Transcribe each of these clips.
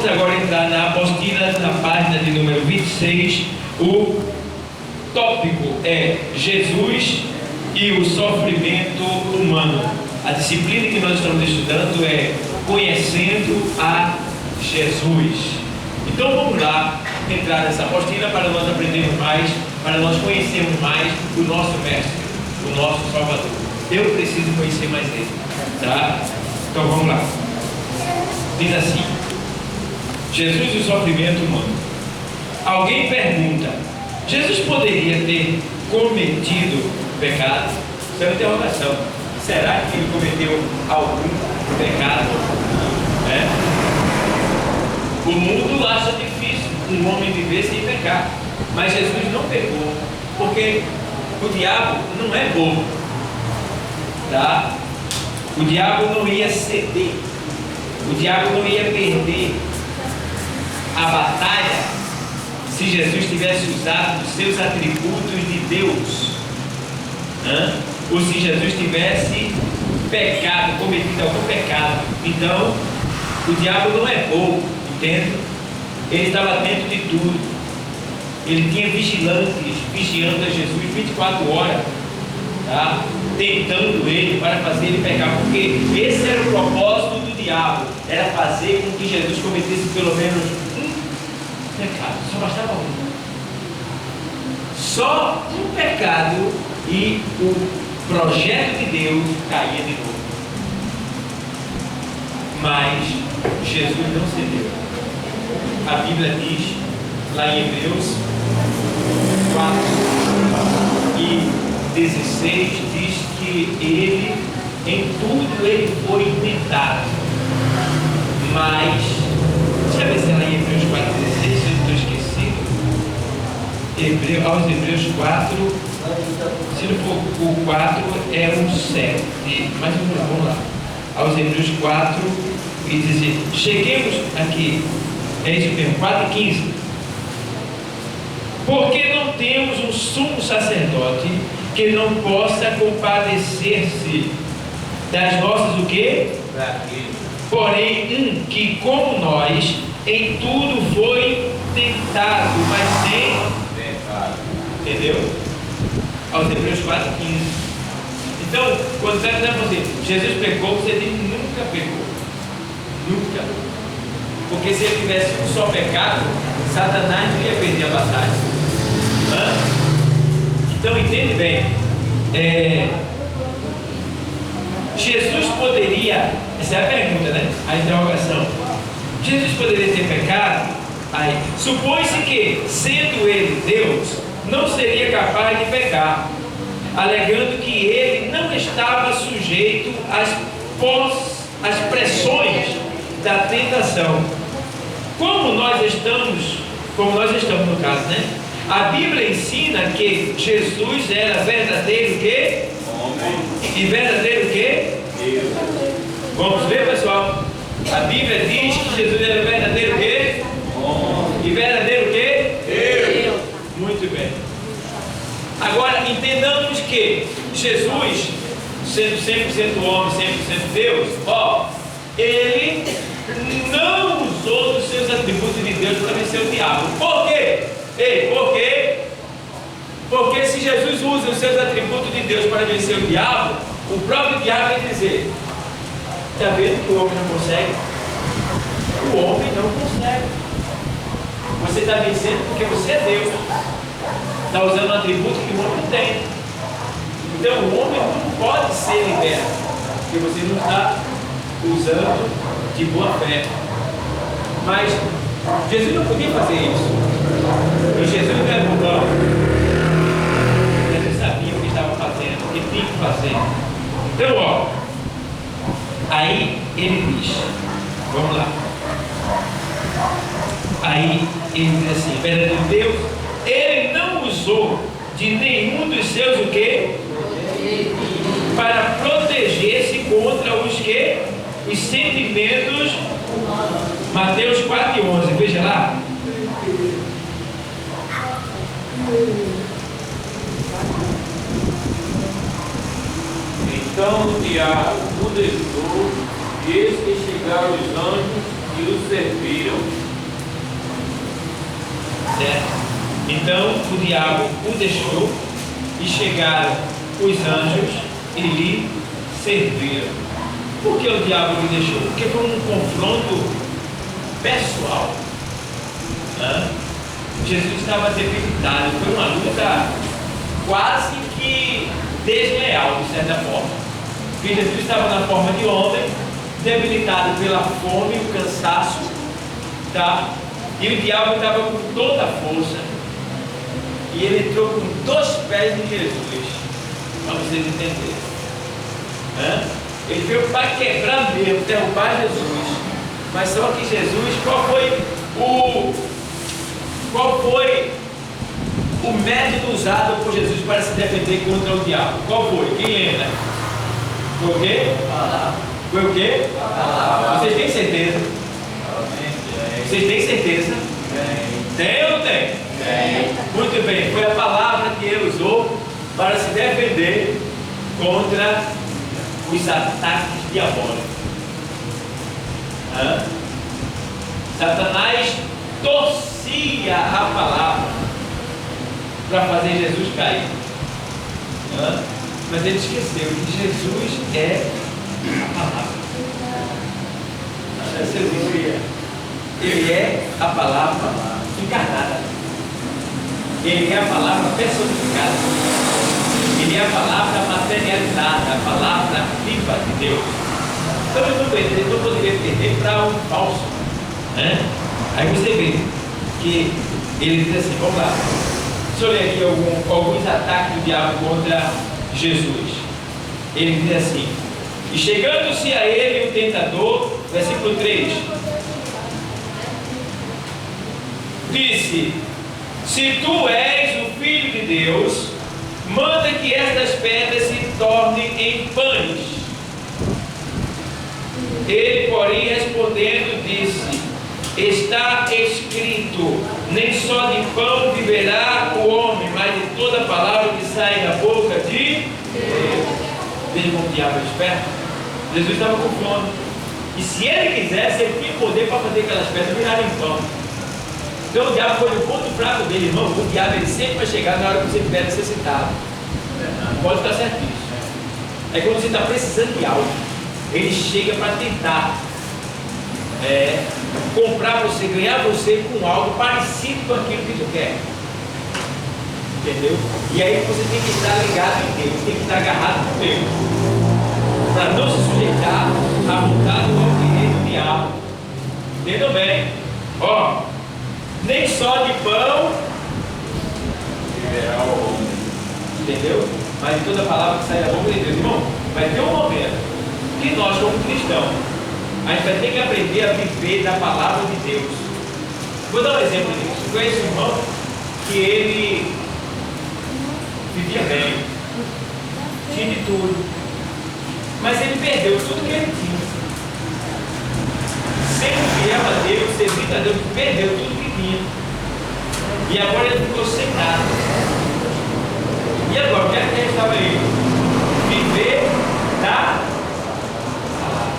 Vamos agora entrar na apostila, na página de número 26. O tópico é Jesus e o sofrimento humano. A disciplina que nós estamos estudando é Conhecendo a Jesus. Então vamos lá entrar nessa apostila para nós aprendermos mais, para nós conhecermos mais o nosso Mestre, o nosso Salvador. Eu preciso conhecer mais ele, tá? Então vamos lá. Diz assim: Jesus e o sofrimento humano. Alguém pergunta: Jesus poderia ter cometido pecado? Isso é uma interrogação. Será que ele cometeu algum pecado? O mundo acha difícil um homem viver sem pecar, mas Jesus não pecou, porque o diabo não é bobo, tá? O diabo não ia ceder, o diabo não ia perder a batalha se Jesus tivesse usado os seus atributos de Deus, ou se Jesus tivesse pecado, cometido algum pecado. Então o diabo não é bobo, entende? Ele estava atento de tudo. Ele tinha vigilantes vigiando a Jesus 24 horas, tá? Tentando ele para fazer ele pecar, porque esse era o propósito do diabo, era fazer com que Jesus cometesse pelo menos um pecado. Só bastava um. Só um pecado e o projeto de Deus caía de novo. Mas Jesus não cedeu. A Bíblia diz lá em Hebreus 4 e 16, diz que ele, em tudo ele foi tentado, mas deixa eu ver se é lá em Hebreus 4, 16, se eu estou esquecido. Aos Hebreus 4, se não for o 4 é o 7, mas vamos lá. Aos Hebreus 4 e dizer, cheguemos aqui, é isso mesmo, 4 e 15. Porque não temos um sumo sacerdote que não possa compadecer-se das nossas o quê? Porém, que como nós, em tudo foi tentado, mas sem pecado. Entendeu? Aos Hebreus 4 e 15. Então, quando você está dizendo, Jesus pecou, você diz, nunca pecou. Nunca. Porque se ele tivesse um só pecado, Satanás não ia perder a batalha. Então entende bem, Jesus poderia, essa é a pergunta, né? A interrogação. Jesus poderia ter pecado? Aí, supõe-se que, sendo ele Deus, não seria capaz de pecar, alegando que ele não estava sujeito às pressões da tentação. Como nós estamos no caso, né? A Bíblia ensina que Jesus era verdadeiro quê? Homem. E verdadeiro quê? Deus. Vamos ver, pessoal. A Bíblia diz que Jesus era verdadeiro quê? Homem. E verdadeiro quê? Deus. Muito bem. Agora, entendamos que Jesus, sendo 100% homem, 100% Deus, ele não usou os seus atributos de Deus para vencer o diabo. Por quê? Porque se Jesus usa os seus atributos de Deus para vencer o diabo, o próprio diabo vai dizer: está vendo que o homem não consegue? O homem não consegue. Você está vencendo porque você é Deus. Está usando um atributo que o homem não tem. Então o homem não pode ser liberto, porque você não está usando de boa fé. Mas Jesus não podia fazer isso. E Jesus não era bobão. Jesus sabia o que estava fazendo, o que tinha que fazer. Então, aí ele diz, vamos lá. Aí ele diz assim, verdadeiro Deus, ele não usou de nenhum dos seus o quê? Para proteger-se contra os quê? Os sentimentos. Mateus 4 e 11, veja lá. Então o diabo o deixou, e eis que chegaram os anjos e o serviram. Certo? Então o diabo o deixou e chegaram os anjos e lhe serviram. Por que o diabo lhe deixou? Porque foi um confronto pessoal. Jesus estava debilitado, foi uma luta quase que desleal, de certa forma. Porque Jesus estava na forma de homem, debilitado pela fome e o cansaço, tá? E o diabo estava com toda a força. E ele entrou com 2 pés em Jesus, para vocês entenderem. Ele veio para quebrar mesmo, derrubar Jesus. Mas só que Jesus, qual foi o método usado por Jesus para se defender contra o diabo? Qual foi? Quem lembra? Foi o quê? Foi o quê? Vocês têm certeza? Vocês têm certeza? Tem ou não tem? Muito bem, foi a palavra que ele usou para se defender contra os ataques diabólicos. Satanás torcia a palavra para fazer Jesus cair. Mas ele esqueceu que Jesus é a palavra. Ele é a palavra encarnada. Ele é a palavra personificada. Ele é a palavra materializada, a palavra viva de Deus. Então ele não poderia perder para um falso. Aí você vê que ele diz assim, vamos lá. Deixa eu ler aqui alguns ataques do diabo contra Jesus. Ele diz assim: e chegando-se a ele o tentador, versículo 3, disse: se tu és o Filho de Deus, manda que estas pedras se tornem em pães. Ele, porém, respondendo, disse: está escrito, nem só de pão viverá o homem, mas de toda palavra que sai da boca de Deus. Veja como o diabo é esperto. Jesus estava com fome, e se ele quisesse, ele tinha poder para fazer aquelas pedras virarem pão. Então o diabo foi no ponto fraco dele, irmão. O diabo ele sempre vai chegar na hora que você estiver necessitado. Pode estar certo isso. É quando você está precisando de algo, ele chega para tentar comprar você, ganhar você com algo parecido com aquilo que tu quer. Entendeu? E aí você tem que estar ligado em Deus, tem que estar agarrado com Deus, para não se sujeitar à vontade ou ao querer do diabo. Entendeu bem? Nem só de pão viverá o homem. Entendeu? Mas de toda palavra que sai da boca de Deus. Irmão, vai ter um momento que nós, como cristãos, a gente vai ter que aprender a viver da palavra de Deus. Vou dar um exemplo disso. Eu conheço um irmão que ele vivia bem, tinha de tudo, mas ele perdeu tudo que ele tinha. Sempre fiel a Deus, servindo a Deus, perdeu tudo que tinha. E agora ele ficou sem nada. E agora, o que é que ele estava aí? Viver da palavra.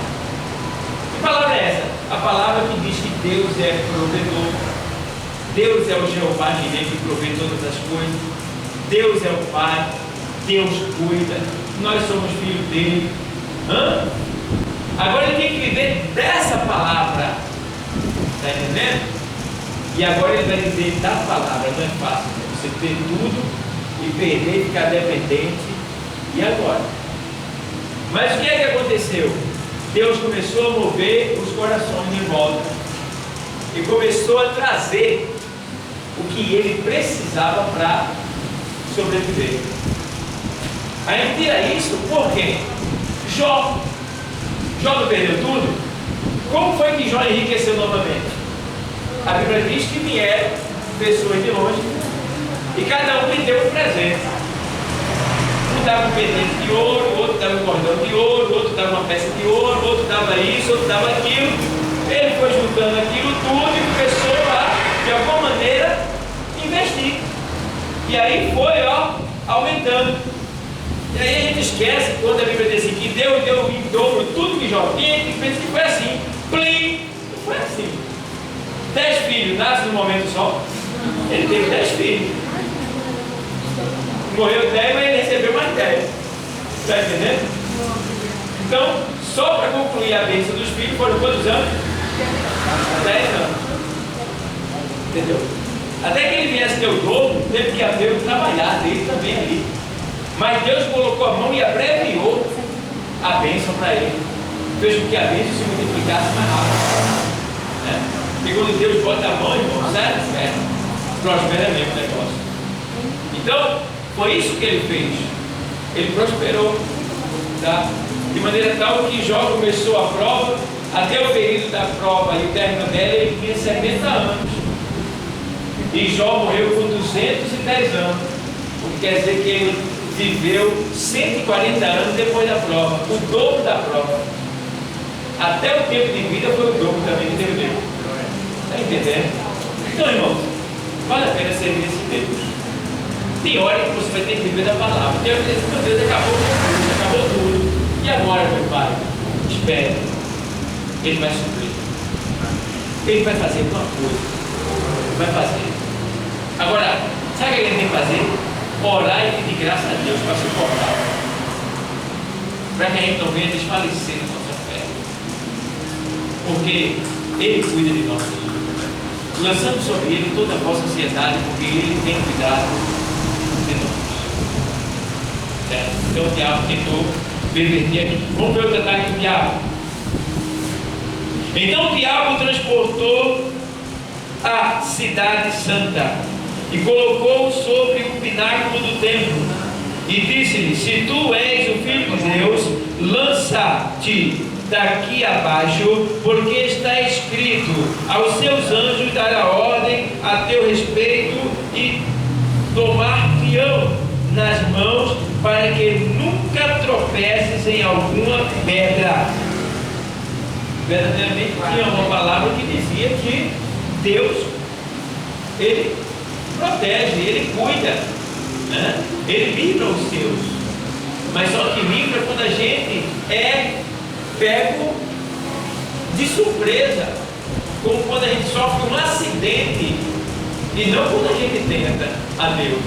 Que palavra é essa? A palavra que diz que Deus é provedor. Deus é o Jeová Jireh que provê todas as coisas. Deus é o Pai. Deus cuida. Nós somos filhos dele. Agora ele tem que viver dessa palavra. Está entendendo? E agora ele vai dizer da palavra. Não é fácil, né? Você ter tudo e perder e ficar dependente. E agora? Mas o que é que aconteceu? Deus começou a mover os corações de volta e começou a trazer o que ele precisava para sobreviver. A gente tira isso por quê? Jó não perdeu tudo? Como foi que Jó enriqueceu novamente? A Bíblia diz que vieram pessoas de longe e cada um lhe deu um presente. Um dava um pendente de ouro, outro dava um cordão de ouro, outro dava uma peça de ouro, outro dava isso, outro dava aquilo. Ele foi juntando aquilo tudo e começou a, de alguma maneira, investir. E aí foi, aumentando. E aí a gente esquece, quando a Bíblia diz assim, que Deus deu em dobro tudo que Jó tinha, que pensa que foi assim. Plim! Não foi assim. 10 filhos nascem num momento só? Ele teve 10 filhos. Morreu 10, mas ele recebeu mais 10. Está entendendo? Então, só para concluir a bênção dos filhos, foram quantos anos? 10 anos. Entendeu? Até que ele viesse ter o dobro, teve que haver o trabalhar dele também ali. Mas Deus colocou a mão e abreviou a bênção para ele. Fez com que a bênção se multiplicasse mais rápido. Né? E quando Deus bota a mão, irmão, sério, prospera mesmo o negócio. Então, foi isso que ele fez. Ele prosperou. Tá? De maneira tal que Jó começou a prova, até o período da prova e o término dela, ele tinha 70 anos. E Jó morreu com 210 anos. O que quer dizer que ele viveu 140 anos depois da prova, o dobro da prova. Até o tempo de vida foi o dobro também que teve dele. Está entendendo? Então, irmãos, vale a pena servir esse Deus. Tem hora que você vai ter que viver da palavra. Tem hora que meu Deus, acabou tudo. E agora, meu Pai? Espere. Ele vai suprir. Ele vai fazer alguma coisa. Vai fazer. Agora, sabe o que ele tem que fazer? Orar e pedir graça a Deus para suportar. Para que a gente não venha desfalecer na nossa fé. Porque Ele cuida de nós. Lançando sobre Ele toda a vossa ansiedade, porque Ele tem cuidado de nós. Certo? Então o diabo tentou perverter aqui. Vamos ver o detalhe do diabo. Então o diabo transportou a cidade santa e colocou-o sobre o pináculo do templo e disse-lhe: se tu és o Filho de Deus, lança-te daqui abaixo, porque está escrito: aos seus anjos dará ordem a teu respeito e tomar-te-ão nas mãos, para que nunca tropeces em alguma pedra. Verdadeiramente tinha uma palavra que dizia que Deus, Ele protege, Ele cuida, né? Ele livra os seus. Mas só que livra quando a gente é pego de surpresa, como quando a gente sofre um acidente, e não quando a gente tenta a Deus.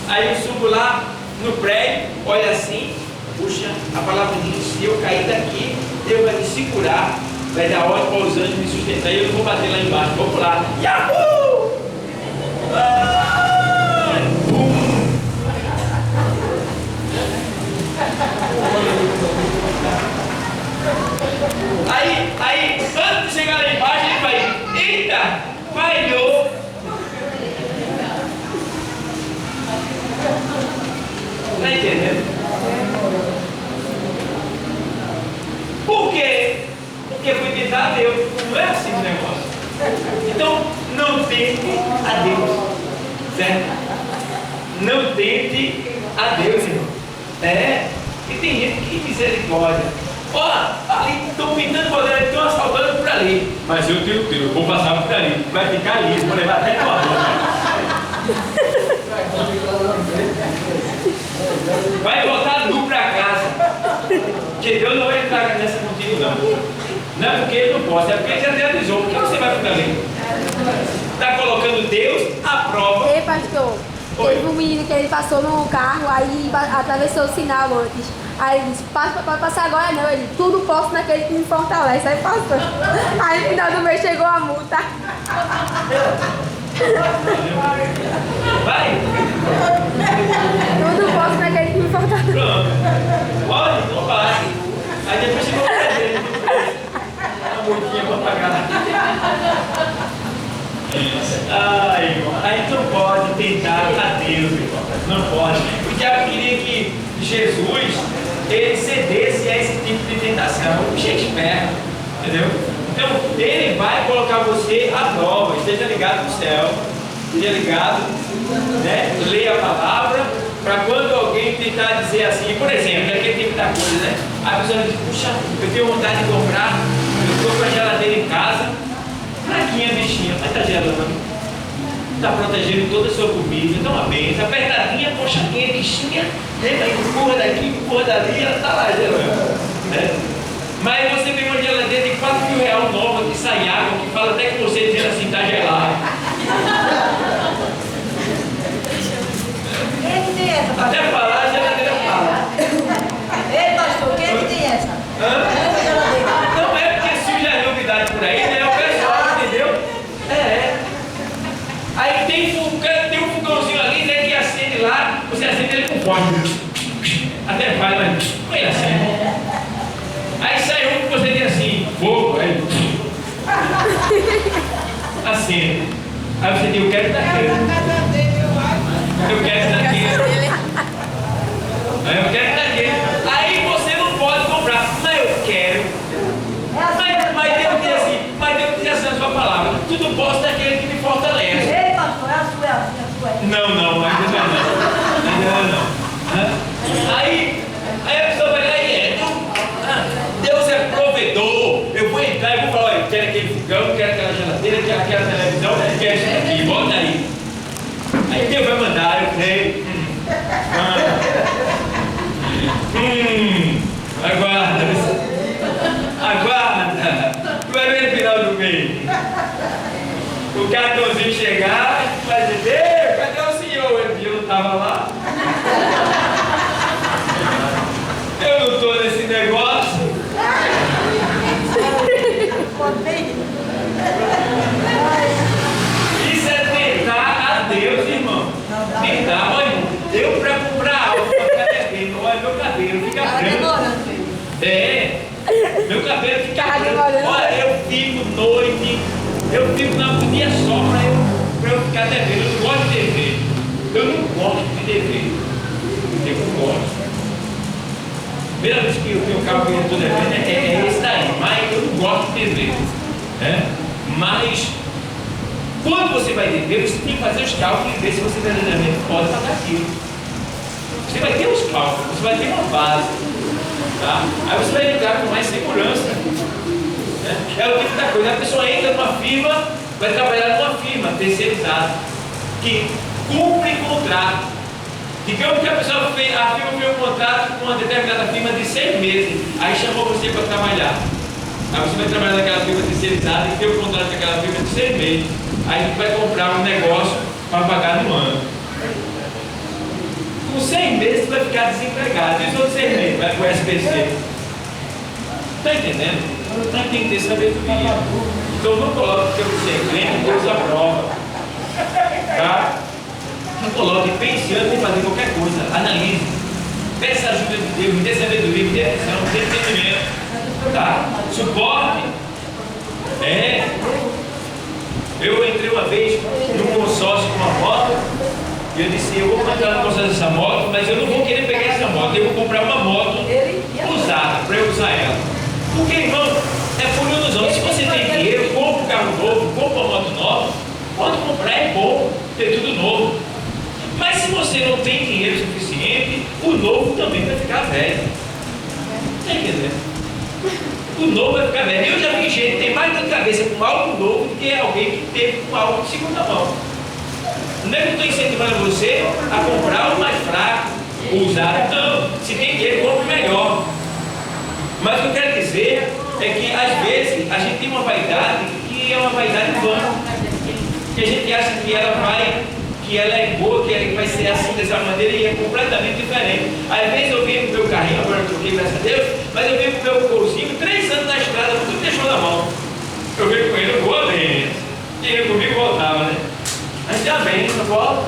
Aí eu subo lá no prédio, olha assim, puxa, a palavra diz: se eu cair daqui, Deus vai me segurar, vai dar ordem para os anjos me sustentar, e eu não vou bater lá embaixo, vou pular. Yahoo! Aí, antes de chegar lá embaixo, ele vai: eita, falhou. Está entendendo? Por quê? Porque foi tentar a Deus. Não é assim o negócio. Então, não tente a Deus. Certo? Não tente a Deus, irmão. E tem gente que misericórdia. Ó, ali estão pintando poder, estão assaltando por ali. Mas eu tenho Deus, vou passar por ali. Vai ficar ali, vou levar até tua boca. Vai voltar nu para casa. Porque Deus não vai entrar nessa contigo, não. Não é porque Ele não pode, é porque Ele já te avisou. Por que você vai ficar ali? Está colocando Deus à prova. Ei, pastor, teve um menino que ele passou no carro, aí atravessou o sinal antes. Aí ele disse: pode passar agora não. Ele: tudo posso naquele que me fortalece. Aí passou. Aí no final do mês chegou a multa. Vai! Tudo posso naquele que me fortalece. Pronto. Pode, não vai. Aí depois chegou o presente. A multinha para pagar. Irmão. Aí não pode tentar a Deus, irmão. Não pode. O diabo queria que Jesus ele cedesse a esse tipo de tentação. O bicho é esperto, entendeu? Então, ele vai colocar você à prova. Esteja ligado no céu, esteja ligado, né? Leia a palavra, para quando alguém tentar dizer assim, por exemplo, é aquele tipo da coisa, né? Aí a pessoa diz: puxa, eu tenho vontade de comprar, eu estou com a geladeira em casa, fraquinha, bichinha, mas está gelando. Está protegendo toda a sua comida, dá uma benção, apertadinha, pochadinha, bichinha, empurra daqui, empurra dali, ela está lá gelando. Né? Mas você tem uma geladeira de 4 mil R$1.000 nova que sai água, que fala até com você dizendo assim, tá gelado. Quem é que tem essa, pastor? Até falar, a geladeira fala. Ei, pastor, quem é que tem essa? Essa geladeira. Não é porque surge a novidade por aí, né? O pessoal, entendeu? Aí tem um fogãozinho ali, né, que acende lá, você acende ele com forte. Até vai, mas não é assim. Aí sai um que você diz assim, fogo, aí. Acende. Aí você diz, eu quero daquele. Eu quero daquele. Aí eu quero daquele. Aí você não pode comprar, mas eu quero. Mas Deus diz assim, a sua palavra, tudo posso daquele que me fortalece. Ei, pastor, é a sua. Não, ainda não. Aí a pessoa vai lá e Deus é provedor. Eu vou entrar e vou falar, eu quero aquele fogão, quero aquela geladeira, quero aquela televisão, quero isso aqui, bota aí. Aí Deus vai mandar, eu creio. Aguarda. Vai ver no final do mês. O cartãozinho chegar, vai dizer, cadê o senhor? Eu não estava lá. Eu não estou nesse negócio. Isso é tentar a Deus, irmão. Tentar, olha, irmão, deu para comprar algo para ficar devendo. Olha, meu cabelo fica branco. Meu cabelo fica branco. Olha, eu fico na dia só para eu ficar devendo. Eu não gosto de dever. Eu não gosto de dever. Eu não gosto. Primeira vez que eu tenho um carro que eu estou devendo é esse daí, mas eu não gosto de dever. Mas quando você vai dever, você tem que fazer os cálculos e ver se você verdadeiramente pode pagar aquilo. Você vai ter os cálculos, você vai ter uma base. Tá? Aí você vai entrar com mais segurança. É o tipo da coisa. A pessoa entra numa firma, vai trabalhar numa firma terceirizada que cumpre contrato. Digamos que a firma fez um contrato com uma determinada firma de 6 meses, aí chamou você para trabalhar. Aí você vai trabalhar naquela firma terceirizada e tem o contrato com aquela firma de 6 meses. Aí a gente vai comprar um negócio para pagar no ano. Com 6 meses você vai ficar desempregado. E os outros 6 meses vai para o SPC. Está entendendo? Então tem que ter sabedoria. Então não coloque que você é crente, Deus aprova. Tá? Não coloque, pense antes de fazer qualquer coisa. Analise. Peça ajuda de Deus, me dê sabedoria, me dê atenção, me dê entendimento. Tá? Suporte. Eu entrei uma vez num consórcio com uma moto. E eu disse, eu vou entrar no consórcio dessa moto, mas eu não vou querer pegar essa moto. Eu vou comprar uma moto usada para eu usar ela. Porque, irmão, é por ilusão. Se você tem dinheiro, compra um carro novo, compra uma moto nova, pode comprar, é bom ter tudo novo. Mas se você não tem dinheiro suficiente, o novo também vai ficar velho. Está entendendo? O novo vai ficar velho. Eu já vi gente que tem mais dor de cabeça com algo novo do que alguém que teve com algo de segunda mão. Não é que eu estou incentivando você a comprar o mais fraco, o usado. Não. Se tem dinheiro, compre melhor. Mas o que eu quero dizer é que às vezes a gente tem uma vaidade que é uma vaidade vã. Que a gente acha que ela é boa, que vai ser assim dessa maneira e é completamente diferente. Às vezes eu venho com o meu carrinho, agora eu troquei, graças a Deus, mas eu venho com o meu golzinho, 3 anos na estrada, tudo deixou na mão. Eu venho com ele, eu vou bem. Ele comigo voltava, né? Mas já bem, não volta.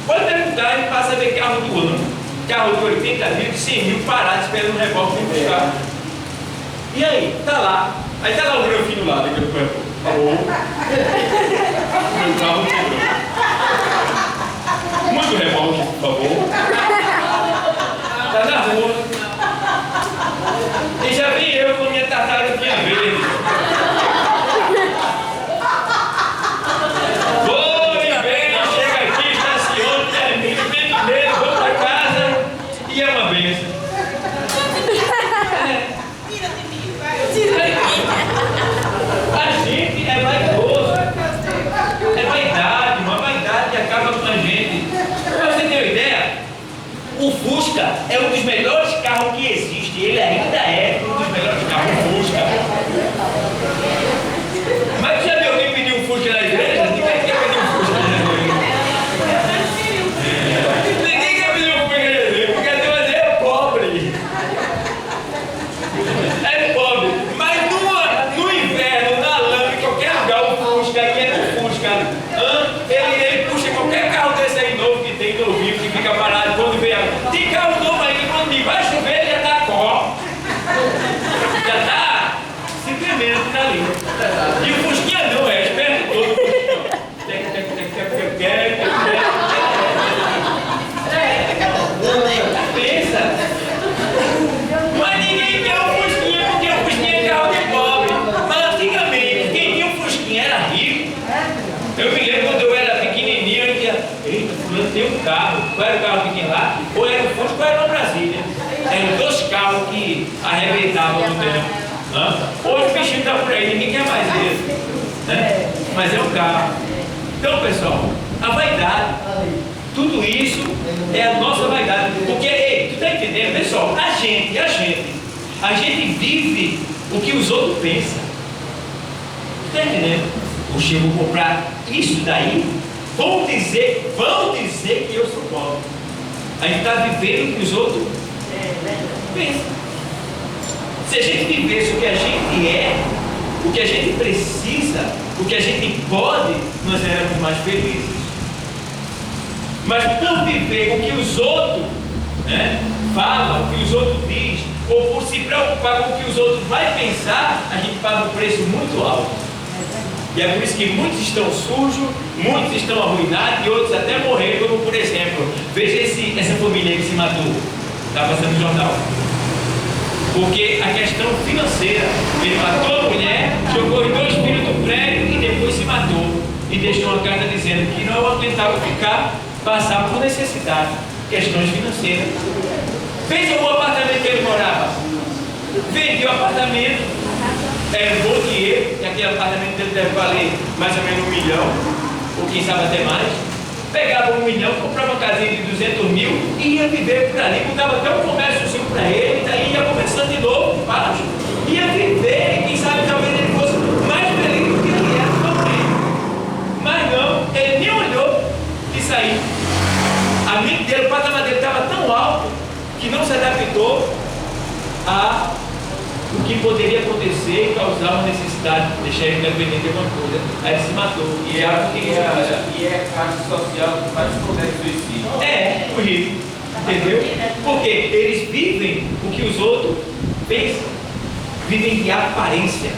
Pode perguntar, ele passa a ver carro do ano. Carro de 80 mil, de 100 mil, parado, esperando um reboque vir buscar. E aí, tá lá. Aí tá lá o meu filho lá, daqui a pouco. Meu carro quebrou. Muito reboque, por favor. Tá na rua. E já vi eu com minha tartaruguinha verde. Vou e venho, chega aqui, estaciona, termina, vem primeiro, vou pra casa e é uma bênção. A gente é vaidoso. É vaidade, uma vaidade que acaba com a gente. Pra você ter uma ideia, o Fusca é um dos melhores carros que existe. Ele ainda é um dos melhores carros, o Fusca. E o Fusquinha não, é esperto todo. Pensa. Mas ninguém quer o Fusquinha porque o Fusquinha é carro de pobre. Mas antigamente, quem tinha o Fusquinha era rico. Eu me lembro quando eu era pequenininho, eu dizia, eita, fulano tem um carro. Qual era o carro pequeno lá? Ou era o Fusca ou era o Brasília. Eram dois carros que arrebentavam no tempo. Hoje o bichinho está por aí, ninguém quer mais ele. Né? Mas é um carro. Então, pessoal, a vaidade, tudo isso é a nossa vaidade. Porque, ei, tu está entendendo, pessoal? A gente vive o que os outros pensam. Tu está entendendo? Poxa, eu vou comprar isso daí, vão dizer que eu sou pobre. A gente está vivendo o que os outros pensam. Se a gente vivesse o que a gente é, o que a gente precisa, o que a gente pode, nós éramos mais felizes. Mas por viver o que os outros falam, o que os outros dizem, ou por se preocupar com o que os outros vão pensar, a gente paga um preço muito alto. E é por isso que muitos estão sujos, muitos estão arruinados e outros até morreram, como por exemplo, veja essa família que se matou, está passando no jornal. Porque a questão financeira, ele matou a mulher, jogou os 2 filhos do prédio e depois se matou. E deixou uma carta dizendo que não aguentava passar por necessidade, questões financeiras. Veja o apartamento que ele morava. Vendeu o apartamento, era um bom dinheiro, que aquele apartamento dele deve valer mais ou menos 1 milhão, ou quem sabe até mais. Pegava 1 milhão, comprava uma casinha de 200 mil e ia viver por ali, botava até um comérciozinho para ele, e daí ia começando de novo, baixo. Ia viver, e quem sabe talvez ele fosse mais feliz do que ele era no momento. Mas não, ele nem olhou e saiu. A mente dele, o patamar dele estava tão alto que não se adaptou a o que poderia acontecer e causar uma necessidade de deixar ele dependente de alguma coisa. Aí ele se matou. E é a classe social que mais comete suicídio. É, o rico. Entendeu? Porque eles vivem o que os outros pensam. Vivem de aparência.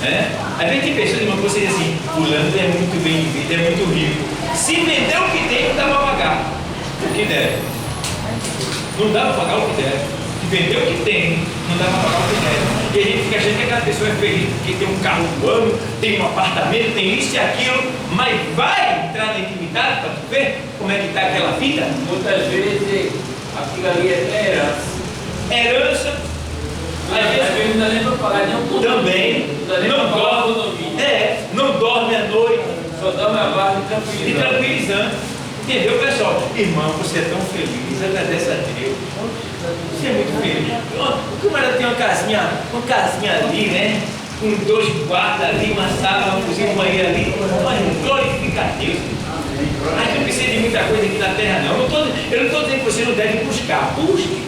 Né? Às vezes tem pessoas que vão dizer assim, fulano é muito bem de vida, é muito rico. Se vender o que tem, não dá para pagar o que deve. Não dá para pagar o que deve. Vender o que tem, não dá para pagar o que deve. E a gente fica achando que aquela pessoa é feliz porque tem um carro do ano, tem um apartamento, tem isso e aquilo, mas vai entrar na intimidade para tu ver como é que está aquela vida? Muitas vezes aquilo ali é herança. Herança, Às vezes não dá nem para pagar nenhum condomínio. também, não dorme à noite, Só dá uma base e tranquilizante. Entendeu, pessoal? Irmão, você é tão feliz, agradece a Deus. Você é muito feliz. O camarada tem uma casinha ali, né? Com 2 quartos ali, uma sala, uma cozinha, um banheiro ali. Mas glorifica a Deus. A gente não precisa de muita coisa aqui na terra, não. Eu não estou dizendo que você não deve buscar. Busque.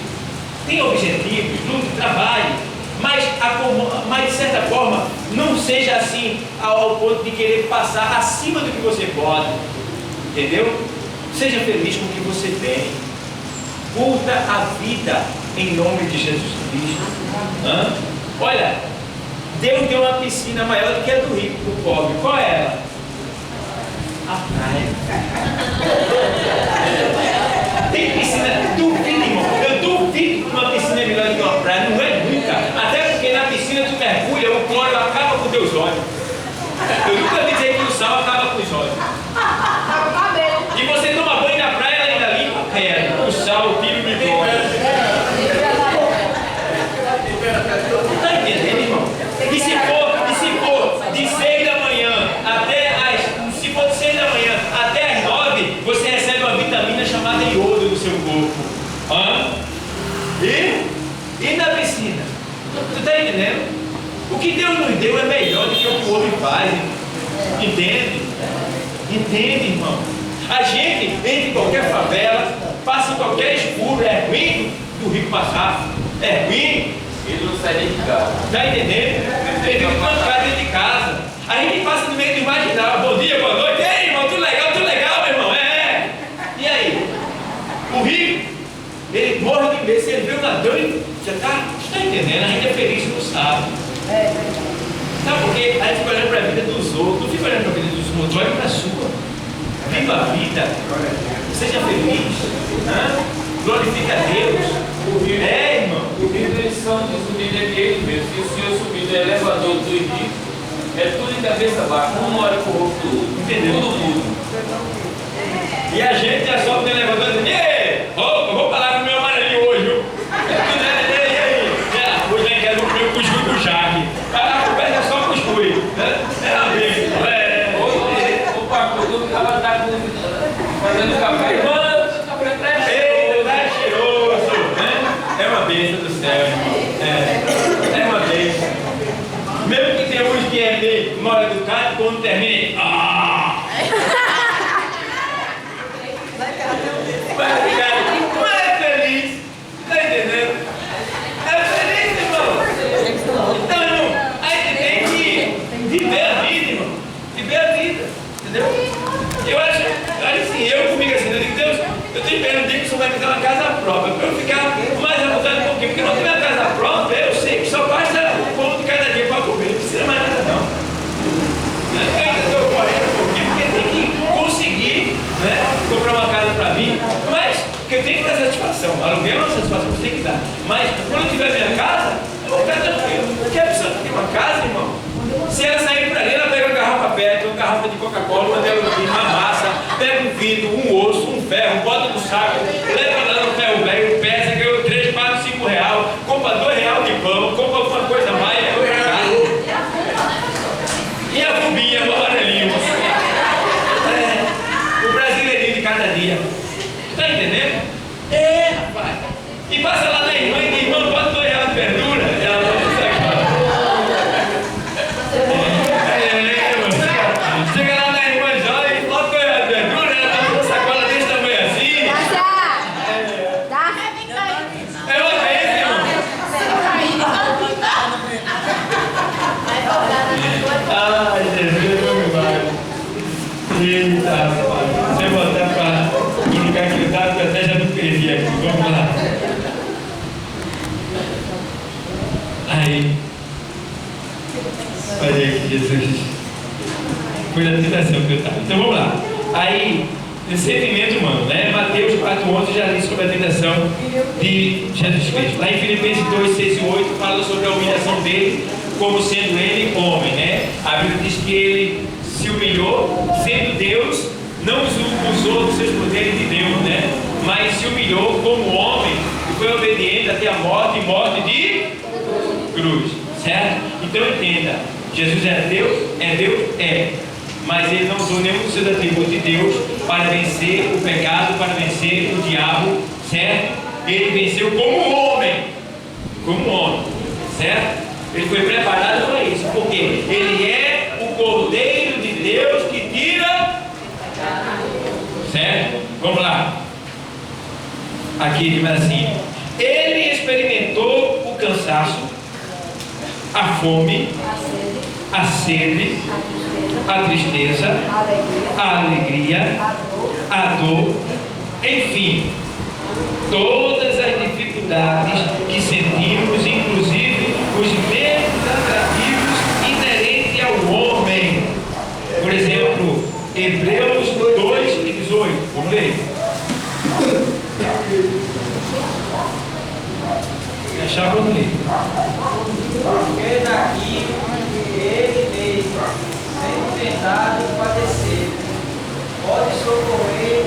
Tem objetivos, lute, trabalhe. Mas de certa forma, não seja assim ao ponto de querer passar acima do que você pode. Entendeu? Seja feliz com o que você tem. Curta a vida em nome de Jesus Cristo. Olha, Deus deu uma piscina maior do que a do rico, do pobre. Qual é ela? A praia. Tem piscina, duvido, irmão. Eu duvido que uma piscina é melhor do que uma praia. Não é nunca. Até porque na piscina tu mergulha, o cloro acaba com teus olhos. Eu nunca vi dizer que o sal acaba com os olhos. E você toma banho na praia, ela ainda limpa. O sal, o tiro me fora. Está entendendo, irmão? E se for de 6 da manhã se for de 6 da manhã até as 9, você recebe uma vitamina chamada iodo no seu corpo. E na piscina? Tu está entendendo? O que Deus nos deu é melhor do que o que o homem faz. Entende, irmão? A gente entra em qualquer favela, passa em qualquer escuro, é ruim do rico passar. É ruim. Ele não sai nem de casa. Está entendendo? Ele fica trancado dentro de casa. A gente passa no meio do imaginário. Bom dia, boa noite. Ei, irmão, tudo legal, meu irmão. E aí? O rico, ele morre de medo. Se ele vê um ladrão, já está entendendo? A gente é feliz, não sabe. Sabe por quê? A Aí fica olhando para a vida dos outros, não fica olhando para a vida dos outros, olha para a sua. Viva a vida, seja feliz, glorifica a Deus. Irmão. O livro de lição de subir é aquele mesmo. Se o senhor subir no elevador do rico, é tudo em cabeça baixa, um olha para o rosto do outro, Entendeu? Todo mundo. E a gente já sobe no elevador e diz: ei, eu vou falar com o meu amarelinho hoje, viu? E aí? Hoje nem quero comer o cuscuz com charque. A conversa é só cuscuz. É amigo. O pastor do cara está fazendo café. Mano, o café tá Eita, tá cheiroso, né? É uma bênção do céu, irmão. É uma bênção. Mesmo que tenha uns que é meio mal educado, quando termina, mas é feliz. Tá entendendo? É feliz, irmão. Então, irmão, aí você tem que viver a vida, irmão. Viver a vida. Entendeu? Eu acho assim, eu comigo assim, eu digo: Deus, eu estou esperando o dia que o Senhor vai me dar uma casa própria, para eu ficar mais à vontade um pouquinho, porque não tiver uma casa própria, eu sei que só basta o pão de cada dia para comer, não precisa mais nada não. Eu ainda estou correndo um pouquinho, porque tem que conseguir, né, comprar uma casa para mim, mas porque eu tenho que dar satisfação. Aluguel é uma satisfação que você tem que dar, mas quando eu tiver minha casa, eu vou ficar tranquilo. Porque a pessoa que tem uma casa, irmão, se ela sair por ali, ela pega uma garrafa perto, uma garrafa de Coca-Cola, uma dela uma massa, pega um vidro, um osso, um ferro, bota no saco, leva lá no ferro velho, pesa, ganhou 3, 4, 5 real, compra 2 real de pão, compra alguma coisa mais, é 2 reais. E a bobinha, o amarelinho. O brasileirinho de cada dia. Tá entendendo? Rapaz. E passa lá na irmã e diz: irmão, bota 2 reais de verdura. Ela não consegue. Chega lá na irmã Jóia e bota 2 reais de verdura. Ela tá com uma sacola desse tamanho assim. Dá. É uma vez, irmão. Ai, Jesus, não me vale. Eita, rapaz. Se eu botar para indicar aquele dado, eu até já não perdi aqui. Vamos lá. Aí. Olha aí, Jesus. Foi na tentação que eu estava. Então vamos lá. Aí, sentimento humano, né? Mateus 4,11 já diz sobre a tentação de Jesus Cristo. Lá em Filipenses 2, 6 e 8 fala sobre a humilhação dele, como sendo ele homem, né? A Bíblia diz que ele se humilhou, sendo Deus, não usou dos seus poderes de Deus, né? Mas se humilhou como homem e foi obediente até a morte, e morte de cruz, certo? Então entenda, Jesus é Deus, mas ele não usou nenhum dos seus atributos de Deus para vencer o pecado, para vencer o diabo, certo? Ele venceu como homem, certo? Ele foi preparado para isso, porque ele é o Cordeiro de Deus que tira, certo? Vamos lá. Aqui diz assim: ele experimentou o cansaço, a fome, a sede, a tristeza, a alegria, a dor, enfim, todas as dificuldades que sentimos, inclusive os menos atrativos inerentes ao homem. Por exemplo, Hebreus 2 e 18. Vamos ler. Deixar para ler. Porque daqui ele mesmo, sendo tentado e padecer, pode socorrer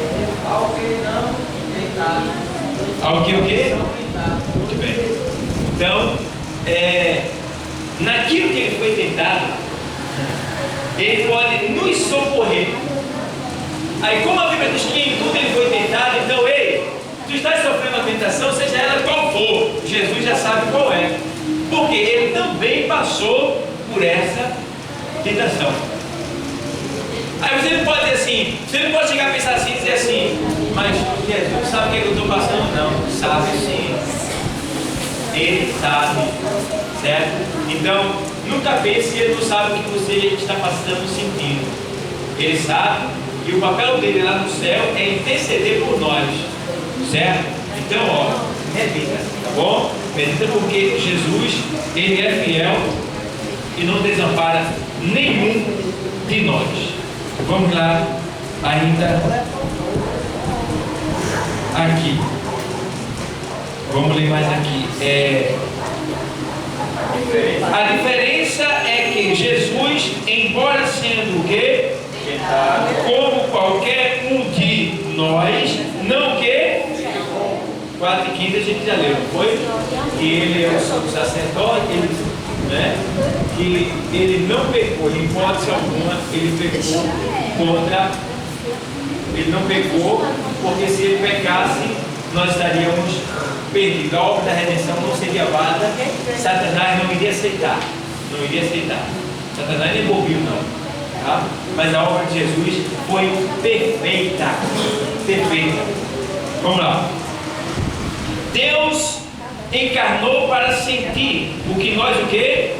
ao que não tentado. Ao que o quê? Muito bem. Então, naquilo que ele foi tentado, ele pode nos socorrer. Aí, como a Bíblia diz que em tudo ele foi tentado, então, ei, tu estás sofrendo uma tentação, seja ela qual for, Jesus já sabe qual é, porque ele também passou por essa tentação. Aí você não pode dizer assim, você não pode chegar a pensar assim e dizer assim: mas Jesus sabe o que eu estou passando? Não, sabe sim. Ele sabe, certo? Então, nunca pense que ele não sabe o que você está passando, sentindo. Ele sabe, e o papel dele lá no céu é interceder por nós, certo? Então, ó, medita, tá bom? Medita, porque Jesus, ele é fiel e não desampara nenhum de nós. Vamos lá, ainda aqui. Vamos ler mais aqui. A diferença é que Jesus, embora sendo o quê? Como qualquer um de nós, não o quê? 4 e 15 a gente já leu, não foi? Que ele é o sumo sacerdote, que ele não pecou, em hipótese alguma, ele pecou contra. Ele não pecou, porque se ele pecasse, nós estaríamos perdidos. A obra da redenção não seria válida, Satanás não iria aceitar. Não iria aceitar. Satanás nem bobeou, não. Tá? Mas a obra de Jesus foi perfeita. Perfeita. Vamos lá. Deus encarnou para sentir o que nós o quê?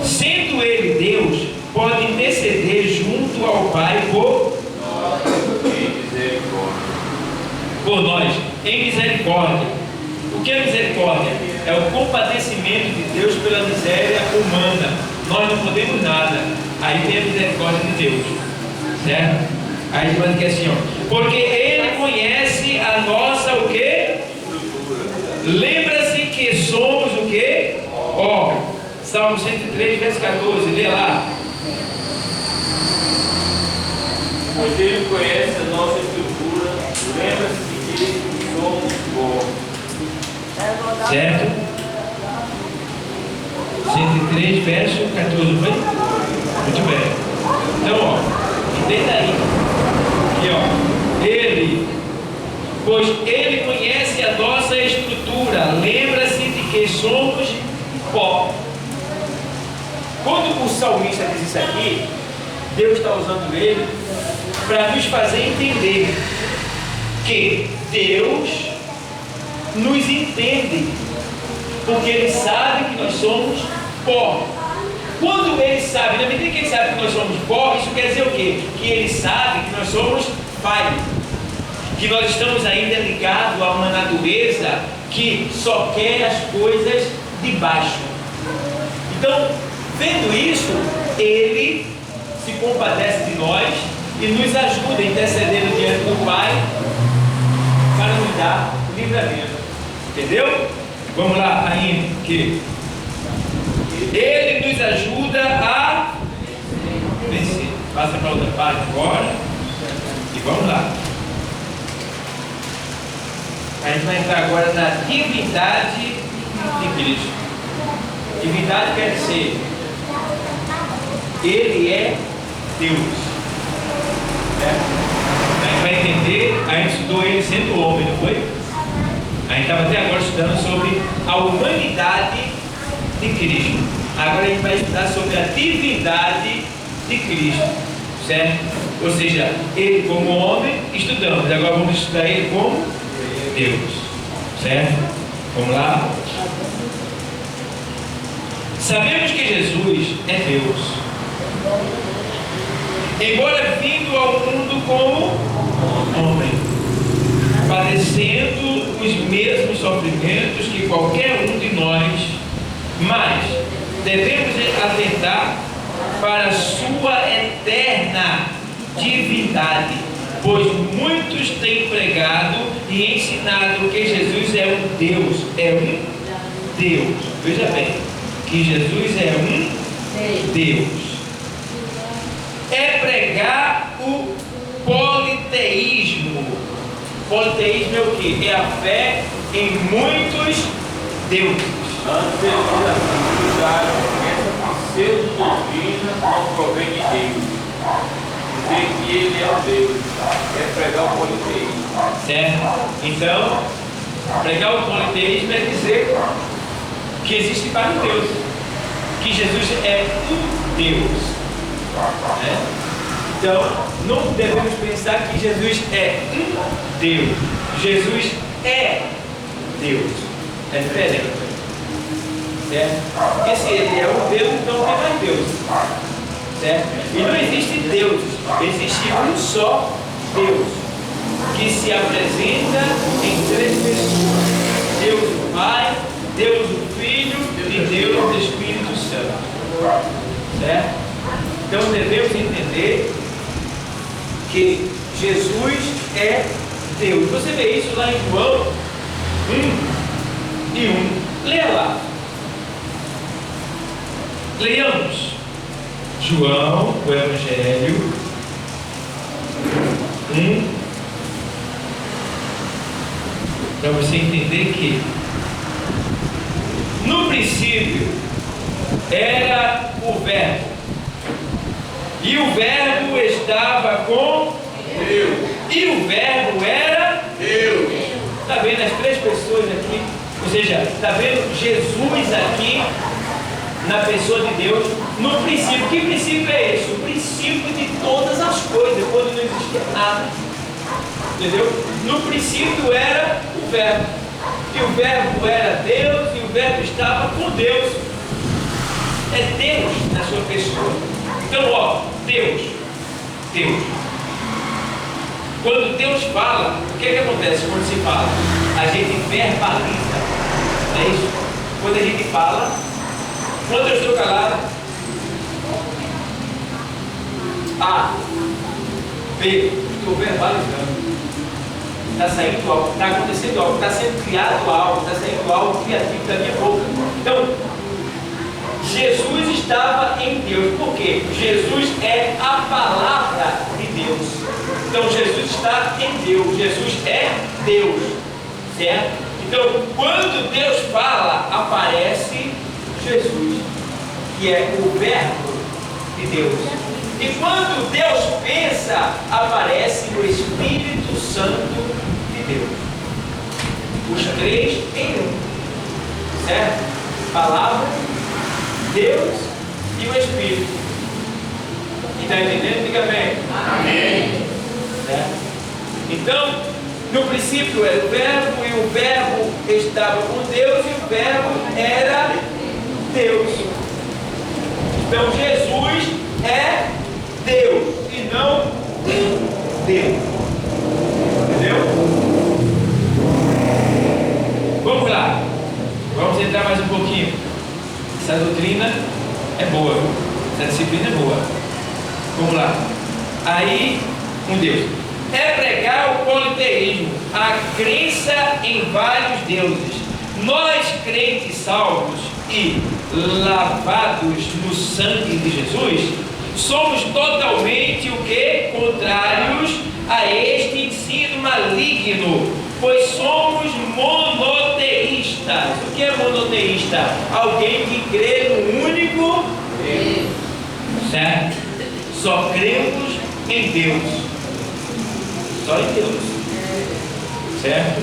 Sendo Ele Deus, pode interceder junto ao Pai por nós, em misericórdia. O que é misericórdia? É o compadecimento de Deus pela miséria humana. Nós não podemos nada. Aí tem a misericórdia de Deus. Certo? Aí ele diz assim, ó, porque Ele conhece a nossa o quê? Lembra-se que somos o quê? Ó, Salmo 103, verso 14, lê lá. Pois Ele conhece a nossa estrutura, lembra-se que somos pó. Certo? 103, verso 14, foi? Muito bem. Então, ó, entenda aí. Aqui, ó. Pois Ele conhece a nossa estrutura, lembra-se de que somos pó. Quando o salmista diz isso aqui, Deus está usando ele para nos fazer entender que Deus nos entende, porque Ele sabe que nós somos pó. Quando Ele sabe, na medida que Ele sabe que nós somos pó, isso quer dizer o quê? Que Ele sabe que nós somos falhos, que nós estamos ainda ligados a uma natureza que só quer as coisas de baixo. Então, vendo isso, Ele se compadece de nós e nos ajuda intercedendo diante do Pai para nos dar livramento. Entendeu? Vamos lá, ainda que Ele nos ajuda a vencer. Passa para outra parte agora e vamos lá. A gente vai entrar agora na divindade de Cristo. Divindade quer dizer, Ele é Deus. A gente vai entender, a gente estudou Ele sendo homem, não foi? A gente estava até agora estudando sobre a humanidade de Cristo. Agora a gente vai estudar sobre a divindade de Cristo, certo? Ou seja, Ele como homem, estudamos. Agora vamos estudar Ele como Deus, certo? Vamos lá? Sabemos que Jesus é Deus, embora vindo ao mundo como homem, padecendo os mesmos sofrimentos que qualquer um de nós, mas devemos atentar para a sua eterna divindade, pois muitos têm pregado e ensinado que Jesus é um Deus, veja bem, que Jesus é um Deus. É pregar o politeísmo. Politeísmo é o que? É a fé em muitos deuses. Antes eles usaram essa pseudo-doutrina não provém de Deus. Dizer que Ele é o Deus. É pregar o politeísmo. Certo? Então, pregar o politeísmo é dizer que existe vários deuses, que Jesus é um Deus. Então, não devemos pensar que Jesus é um Deus. Jesus é Deus. É diferente. Certo? Porque se Ele é um Deus, então tem mais Deus. Certo? E não existe deuses, existe um só Deus, que se apresenta em 3 pessoas: Deus o Pai, Deus o Filho e Deus o Espírito Santo. Certo? Então devemos entender que Jesus é Deus. Você vê isso lá em João 1:1. Leia lá. Leiamos. João, o Evangelho 1, para você entender que no princípio era o Verbo, e o Verbo estava com Deus, e o Verbo era Deus. Está vendo as três pessoas aqui? Ou seja, está vendo Jesus aqui na pessoa de Deus, no princípio. Que princípio é esse? O princípio de todas as coisas, quando não existia nada. Entendeu? No princípio era o Verbo, e o Verbo era Deus, e o Verbo estava com Deus. É Deus na sua pessoa. Então, ó, Deus. Quando Deus fala, o que é que acontece quando se fala? A gente verbaliza. Não é isso? Quando a gente fala, quando eu estou calado, A, B, estou verbalizando. Está saindo algo, está acontecendo algo, está sendo criado algo, está saindo algo criativo da minha boca. Então, Jesus estava em Deus. Por quê? Jesus é a palavra de Deus. Então, Jesus está em Deus. Jesus é Deus. Certo? Então, quando Deus fala, aparece Jesus, que é o Verbo de Deus. E quando Deus pensa, aparece o Espírito Santo de Deus. Os três em um. Certo? Palavra, Deus e o Espírito. Está entendendo? Diga bem. Amém. Certo? Então, no princípio era o Verbo, e o Verbo estava com Deus, e o Verbo era Deus. Então Jesus é Deus e não Deus. Entendeu? Vamos lá. Vamos entrar mais um pouquinho. Essa doutrina é boa. Essa disciplina é boa. Vamos lá. Aí, Deus. É pregar o politeísmo, a crença em vários deuses. Nós, crentes salvos e lavados no sangue de Jesus, somos totalmente o que? Contrários a este ensino maligno, pois somos monoteístas. O que é monoteísta? Alguém que crê no único Deus. Certo? Só cremos em Deus. Só em Deus. Certo?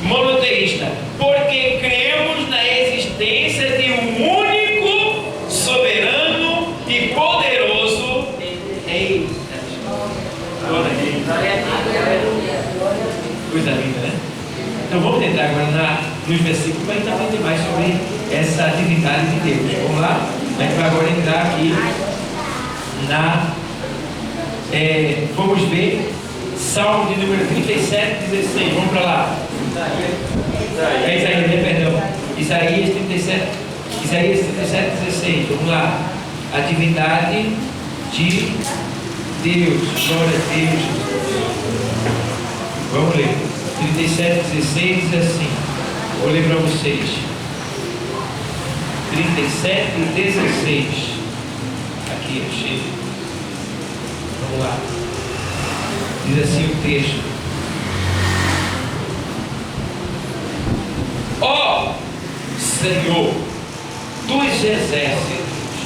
Monoteísta, porque cremos na existência de um único, soberano e poderoso Rei. Coisa linda, né? Então vamos entrar agora nos versículos para então aprender mais sobre essa divindade de Deus. Vamos lá? A gente vai agora entrar aqui vamos ver Salmo de número 37:16. Vamos para lá. Isaías 37:16. Vamos lá. A divindade de Deus. Glória a Deus. Vamos ler. 37:16 diz assim. Vou ler para vocês. 37:16. Aqui, achei. Vamos lá. Diz assim o texto: ó Senhor dos exércitos,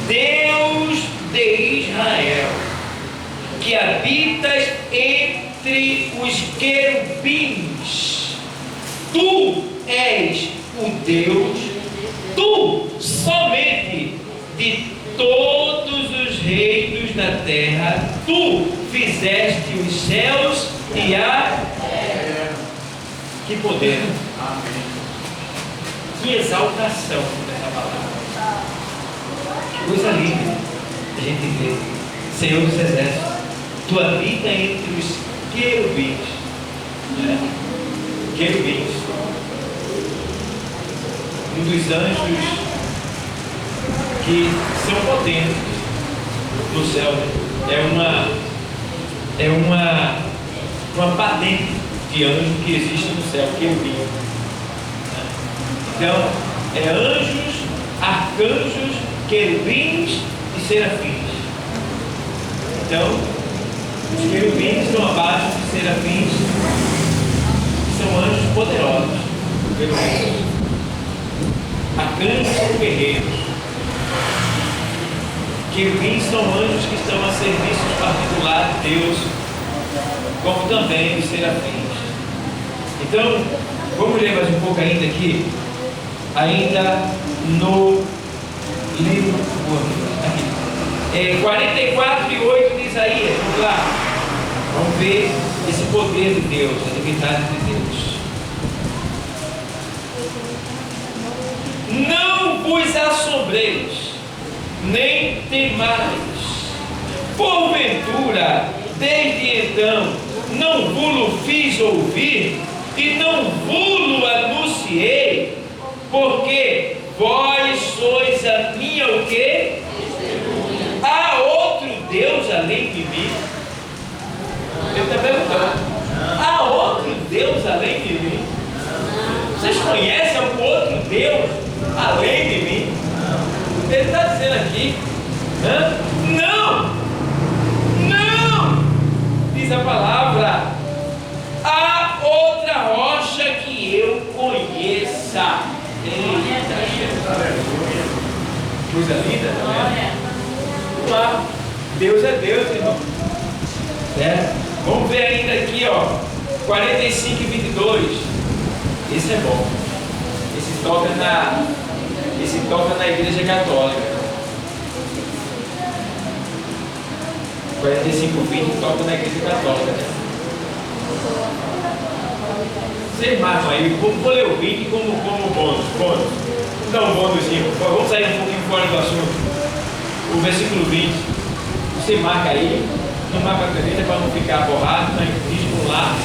Deus de Israel, que habitas entre os querubins, tu és o Deus, tu somente, de todos os reinos da terra. Tu fizeste os céus e a terra. Que poder, amém. Que exaltação dessa palavra. Que coisa linda a gente vê. Senhor dos exércitos, tu habita entre os querubins, né? Querubins, um dos anjos que são potentes, no céu, né? É uma patente de anjo que existe no céu, querubim. Então, é anjos, arcanjos, querubins e serafins. Então, os querubins estão abaixo dos serafins, que são anjos poderosos. Querubins. Arcanjos são guerreiros. Querubins são anjos que estão a serviço particular de Deus, como também os serafins. Então, vamos ler mais um pouco ainda aqui, ainda no livro aqui. 44:8 de Isaías, vamos lá. Vamos ver esse poder de Deus, a divindade de Deus. Não vos assombreis, nem temais. Porventura, desde então, não vos fiz ouvir e não vos anunciei, porque vós sois a minha o quê? Há outro Deus além de mim? Ele está perguntando. Há outro Deus além de mim? Vocês conhecem algum outro Deus além de mim? Ele está dizendo aqui, não, diz a palavra, há outra rocha que eu conheça. Coisa linda, né? Vamos lá, Deus é Deus, irmão. Certo? Vamos ver ainda aqui, ó, 45:22. Esse é bom. Esse toca na Igreja Católica. 45:20 toca na Igreja Católica. Né? Vocês marcam aí, vou ler o 20 como bônus. Dá um bônusinho. Vamos sair um pouquinho fora do assunto. O versículo 20. Você marca aí, não marca a caneta para não ficar borrado, mas diz lá,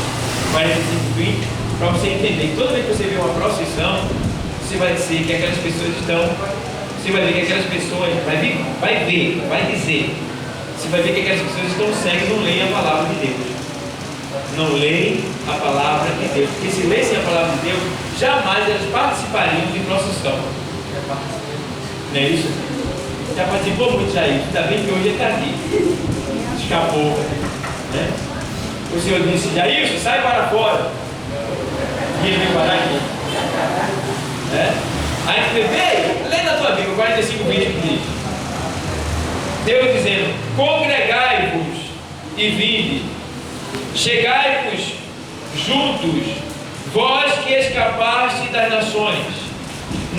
45:20, para você entender. Toda vez que você vê uma procissão, você vai dizer que aquelas pessoas estão. Você vai ver que aquelas pessoas. Vai dizer. Você vai ver que aquelas pessoas estão cegas e não leem a palavra de Deus. Não leem a palavra de Deus. Porque se lessem a palavra de Deus, jamais elas participariam de procissão. Não é isso? Já participou muito já isso. Ainda bem que hoje ele está aqui. Escapou. Né? O Senhor disse, Jair, sai para fora. E ele veio parar aqui. Aí você lê na tua Bíblia, 45:20 que diz. Deus dizendo, congregai-vos e vinde, chegai-vos juntos, vós que escapaste das nações.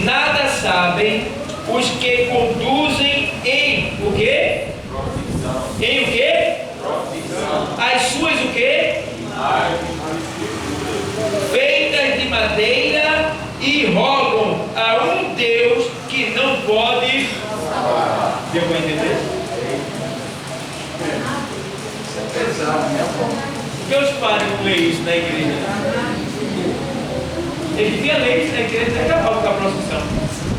Nada sabem os que conduzem em o quê? Em o quê? As suas o quê? Feitas de madeira e rogam a um Deus que não pode. Deu para entender? Isso é pesado, né? Por que os padres não leem isso na igreja? Eles deviam ler isso na igreja e acabar com a procissão.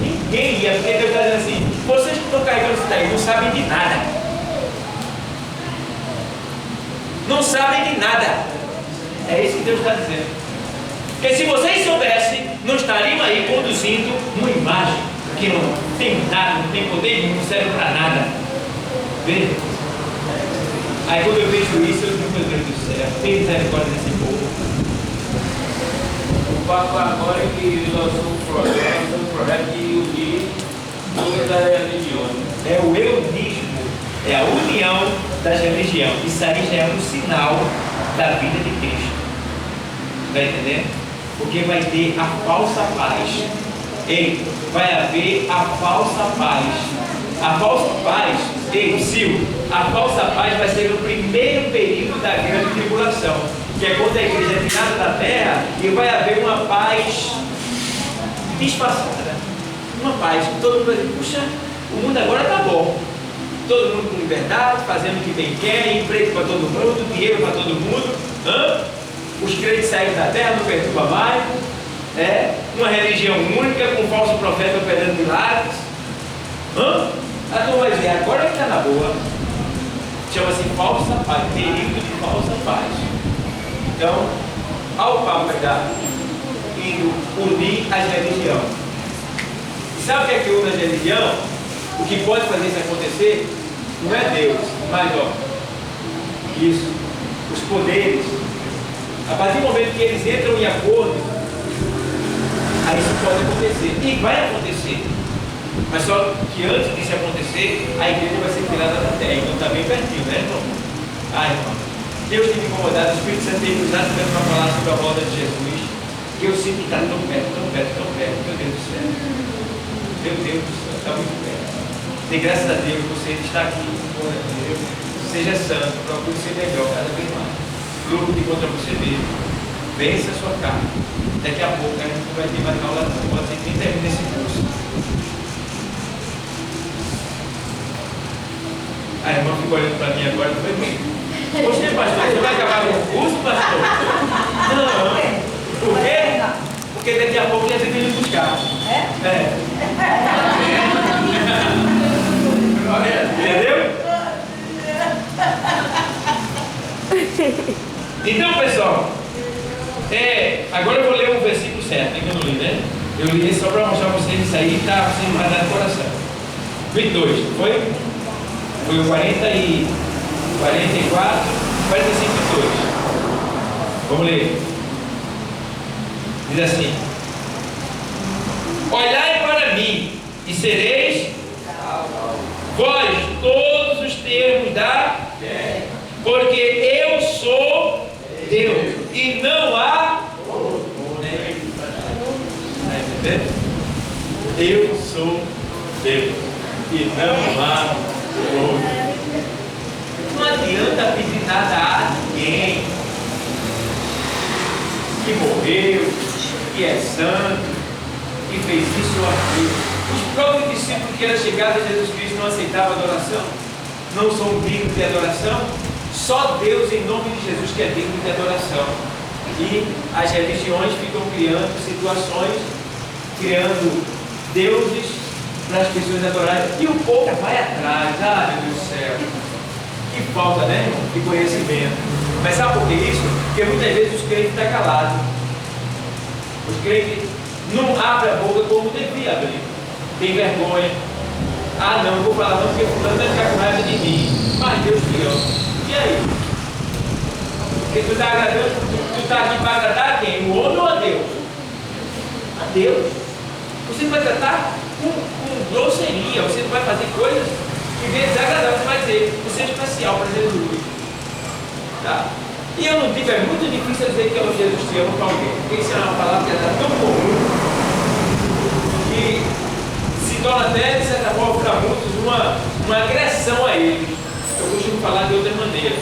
Ninguém ia, porque Deus está dizendo assim: vocês que estão carregando isso daí não sabem de nada. Não sabem de nada. É isso que Deus está dizendo. Porque se vocês soubessem, não estariam aí conduzindo uma imagem que não tem nada, não tem poder, não serve para nada. Veja. Aí quando eu vejo isso, eu digo, meu Deus do céu, tem misericórdia desse povo. O Papa agora que lançou um projeto de unir todas as religiões. É o eunismo, é a união das religiões. Isso aí já é um sinal da vida de Cristo. Está entendendo? Porque vai ter a falsa paz. Ei, vai haver a falsa paz. A falsa paz, ei, Sil, a falsa paz vai ser o primeiro período da grande tribulação, que é quando a igreja é tirada da terra e vai haver uma paz disfarçada. Uma paz que todo mundo vai dizer, puxa, o mundo agora está bom. Todo mundo com liberdade, fazendo o que bem quer, emprego para todo mundo, dinheiro para todo mundo. Os crentes saíram da terra, não perturba mais. Uma religião única, com um falso profeta operando milagres. A turma vai dizer, agora que está na boa. Chama-se falsa paz, período de falsa paz. Então, ao Papa está indo unir as religiões. E sabe o que é que une as religiões? O que pode fazer isso acontecer? Não é Deus, mas isso, os poderes. A partir do momento que eles entram em acordo, aí isso pode acontecer. E vai acontecer. Mas só que antes disso acontecer, a igreja vai ser tirada da terra. Então está bem pertinho, né, irmão? Irmão, Deus tem me incomodado, o Espírito Santo tem me usado para falar sobre a volta de Jesus, que eu sinto que está tão perto, tão perto, tão perto. Meu Deus do céu. Meu Deus do céu, está muito perto. E graças a Deus você está aqui. Seja santo, procure ser melhor cada vez mais. Lute contra você mesmo. Vença a sua carne. Daqui a pouco a gente não vai ter mais aula, não. Pode ser que nem termine esse curso. A irmã ficou olhando para mim agora, não foi bem. Poxa, pastor, você vai acabar com o curso, pastor? Não. Por quê? Porque daqui a pouco já tem que ir buscar. É? Entendeu? Então, pessoal, agora eu vou ler o versículo certo, que eu não li, né? Eu li só para mostrar para vocês isso aí, está sendo guardado no coração. 22, foi? Foi o 40 e 44, 45 e 2. Vamos ler. Diz assim: olhai para mim e sereis vós todos os termos da terra, porque eu sou Deus e não há outro. Eu sou Deus e não há outro. Não adianta pedir nada a ninguém que morreu, que é santo, que fez isso ou aquilo. Os próprios discípulos que eram chegados a Jesus Cristo não aceitavam adoração, não são dignos de adoração. Só Deus, em nome de Jesus, que é digno de adoração. E as religiões ficam criando situações, criando deuses para as pessoas adorarem. E o povo vai atrás. Ah, meu Deus do céu. Que falta, né, irmão, de conhecimento. Mas sabe por que isso? Porque muitas vezes os crentes estão calados. Os crentes não abrem a boca como devia abrir. Tem vergonha. Ah, não vou falar não, porque fulano vai ficar com raiva de mim. Mas Deus te ama. E aí? Porque tu está agradando, tu está aqui para agradar a quem? O homem ou a Deus? A Deus. Você não vai tratar com grosseria, você não vai fazer coisas que vêm desagradável, você vai dizer, você é especial para Jesus. Tá? E eu não digo, é muito difícil dizer que eu Jesus te amo para alguém, porque isso é uma palavra que é tão comum que se torna até, de certa forma, para muitos, uma agressão a ele. Eu costumo falar de outra maneira.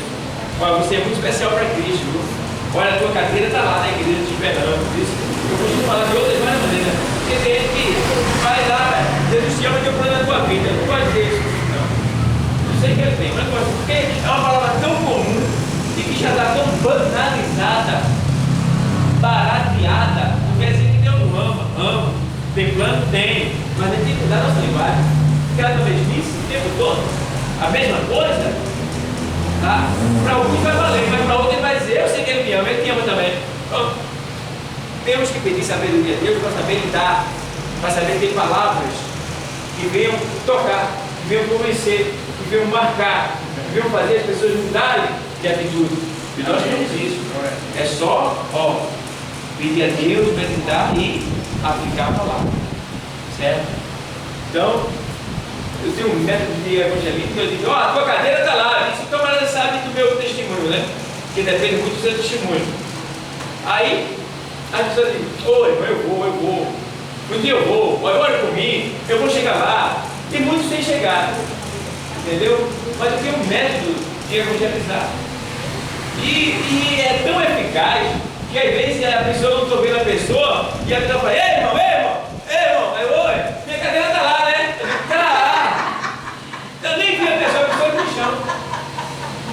Olha, você é muito especial para Cristo. Viu? Olha, a tua cadeira está lá na igreja te esperando. Isso. Eu costumo falar de outras várias maneiras. Porque tem gente que vai lá, Jesus te ama, tem um problema na tua vida. Não pode dizer isso. Não sei o que ele tem, mas não pode. Porque é uma palavra tão comum e que já está tão banalizada, barateada. Não quer dizer que Deus não ama. Ama. Tem plano? Tem. Mas ele tem que cuidar da nossa linguagem. Cada vez disso, o tempo todo. A mesma coisa, tá? Para alguns vai valer, mas para outros ele vai dizer, eu sei que ele me ama, ele te ama também. Pronto. Temos que pedir sabedoria a Deus para saber lidar, para saber ter palavras que venham tocar, que venham convencer, que venham marcar, que venham fazer as pessoas mudarem de atitude. E nós temos isso. É só, pedir a Deus, meditar e aplicar a palavra. Certo? Então, eu tenho um método de evangelismo que eu digo, a tua cadeira está lá, esse camarada sabe do meu testemunho, né? Que depende muito do seu testemunho. Aí, a pessoa diz, oi, eu vou. Um dia eu vou, ore por mim, eu vou chegar lá. E muitos têm chegado, entendeu? Mas eu tenho um método de evangelizar. E é tão eficaz que às vezes a pessoa não está vendo a pessoa e a pessoa fala, ei, irmão, aí, oi, minha cadeira está lá, né? Eu nem vi a pessoa no chão.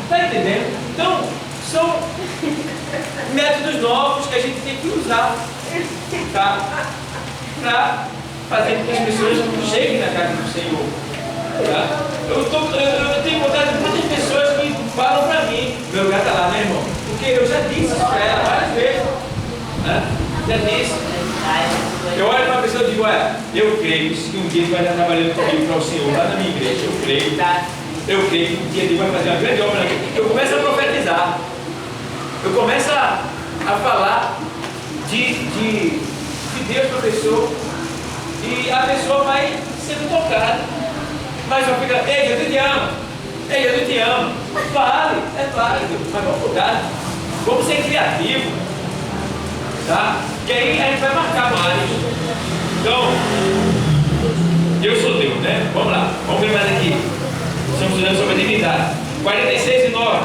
Está entendendo? Então, são métodos novos que a gente tem que usar, tá? Para fazer com que as pessoas cheguem na casa do Senhor. Tá? Eu tenho contato com muitas pessoas que Porque eu já disse isso para ela várias vezes. Né? Já disse. Eu olho para a pessoa e digo, olha, eu creio que um dia ele vai estar trabalhando comigo para o Senhor lá na minha igreja. Eu creio. Eu creio que um dia ele vai fazer uma grande obra aqui. Eu começo a profetizar. Eu começo a falar de Deus para a pessoa. E a pessoa vai sendo tocada. Mas eu fico, ei, eu te amo. Ei, eu te amo. Vale, é válido. Mas vamos mudar. Vamos ser criativos. Tá? Que aí a gente vai marcar mais. Então, eu sou Deus, né? Vamos lá. Vamos ver mais aqui. Estamos estudando sobre a divindade. 46 e 9.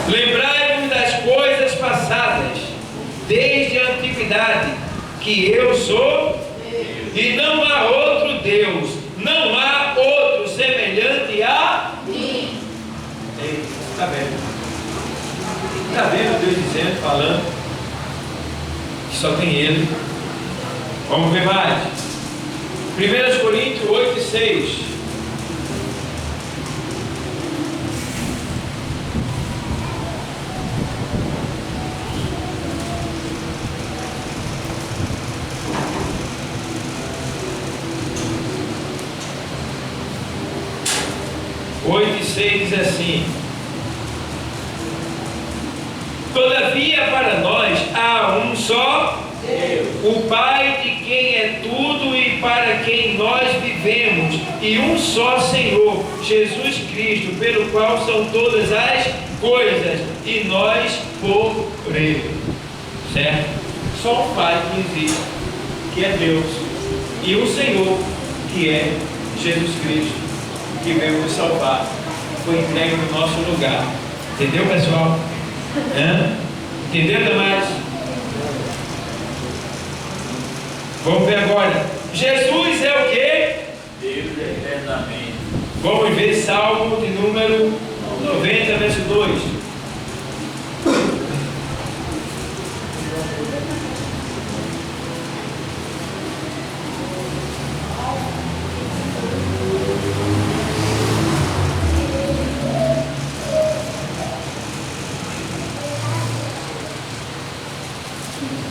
Lembrai-vos das coisas passadas, desde a antiguidade, que eu sou e não há outro Deus, não há outro semelhante a mim. Está vendo? Está vendo Deus dizendo, falando que só tem Ele. Vamos ver mais. 1 Coríntios 8 e 6. Diz assim: todavia para nós há um só Deus, o Pai de quem é tudo e para quem nós vivemos, e um só Senhor, Jesus Cristo, pelo qual são todas as coisas, e nós por Ele. Certo? Só um Pai que existe, que é Deus, e um Senhor, que é Jesus Cristo, que veio nos salvar. Foi entregue no nosso lugar. Entendeu, pessoal? Entendeu, demais? Vamos ver agora. Jesus é o quê? Deus eternamente. Vamos ver Salmo de número 90, verso 2.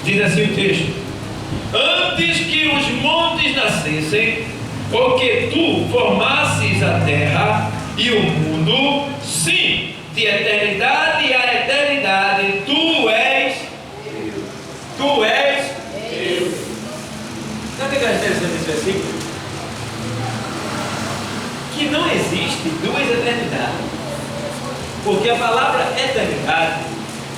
Diz assim o texto: antes que os montes nascessem, ou que tu formasses a terra e o mundo, sim, de eternidade a eternidade, tu és Deus. Tu és Deus. Sabe o que é interessante nesse versículo? Que não existe duas eternidades. Porque a palavra eternidade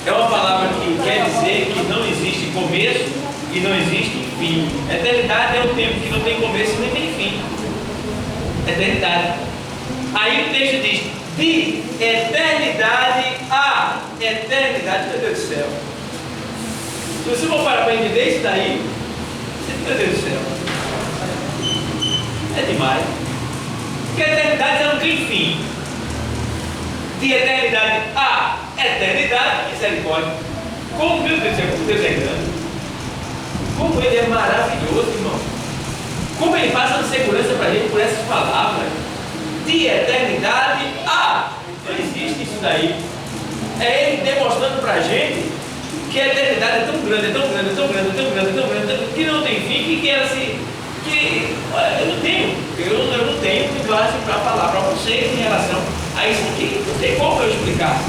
é uma palavra que quer dizer que não existe começo e não existe fim. Eternidade é um tempo que não tem começo nem tem fim. Eternidade. Aí o texto diz: de eternidade a eternidade. Meu Deus do céu. Se você for parar para entender isso daí, meu Deus do céu, é demais. Porque a eternidade não tem fim. De eternidade a eternidade, misericórdia. Como meu Deus é grande. Como Ele é maravilhoso, irmão. Como Ele passa de segurança para a gente por essas palavras. De eternidade a. Não existe isso daí. É Ele demonstrando para a gente que a eternidade é tão grande, é tão grande, é tão grande, é tão grande, é tão grande, que não tem fim, que ela se. Que eu não tenho base para falar para vocês em relação a isso aqui. Não tem como eu explicar.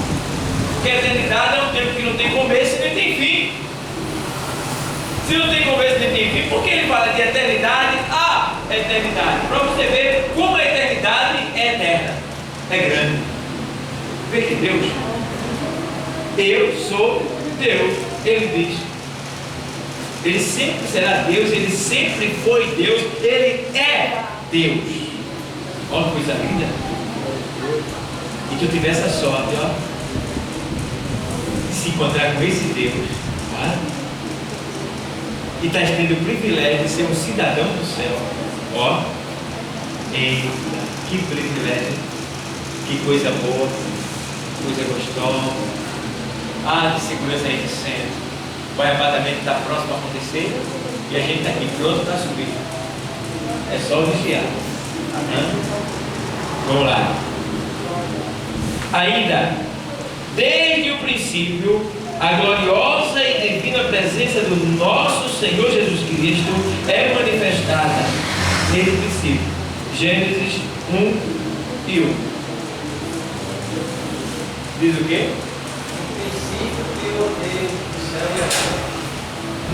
Porque a eternidade é um tempo que não tem começo e nem tem fim. Se não tem começo e nem tem fim, por que ele fala de eternidade a eternidade? Para você ver como a eternidade é eterna, é grande. Vê que Deus, eu sou Deus, Ele diz. Ele sempre será Deus, Ele sempre foi Deus, Ele é Deus. Olha que coisa linda. E que eu tivesse a sorte, ó, de se encontrar com esse Deus, tá? E está tendo o privilégio de ser um cidadão do céu. Ó, eita, que privilégio, que coisa boa, coisa gostosa. Ah, que segurança a gente sente. O arrebatamento está próximo a acontecer e a gente está aqui pronto para subir. É só vigiar. Vamos lá. Ainda, desde o princípio, a gloriosa e divina presença do nosso Senhor Jesus Cristo é manifestada desde o princípio. Gênesis 1 e 1. Diz o quê? princípio criou Deus o céu e a terra.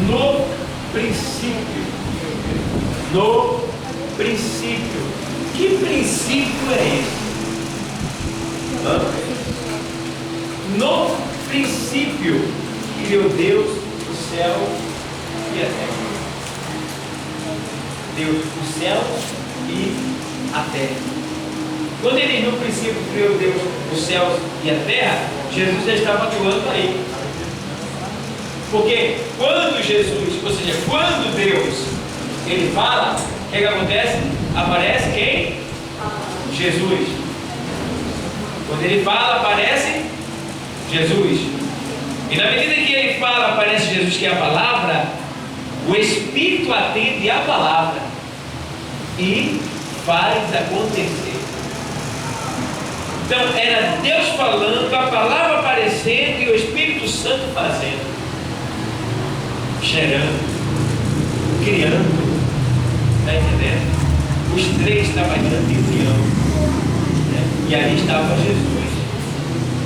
No princípio. No princípio. Que princípio é esse? No princípio criou Deus o céu e a terra. Deus o céu e a terra. Quando ele no princípio criou Deus os céus e a terra, Jesus já estava atuando aí. Porque quando Jesus, ou seja, quando Deus ele fala, o que acontece? Aparece quem? Jesus. Quando ele fala, aparece Jesus. E na medida que ele fala, aparece Jesus, que é a palavra, o Espírito atende à palavra e faz acontecer. Então era Deus falando, a palavra aparecendo e o Espírito Santo fazendo, gerando, criando. Está entendendo? Os três trabalhando em união, né? E ali estava Jesus,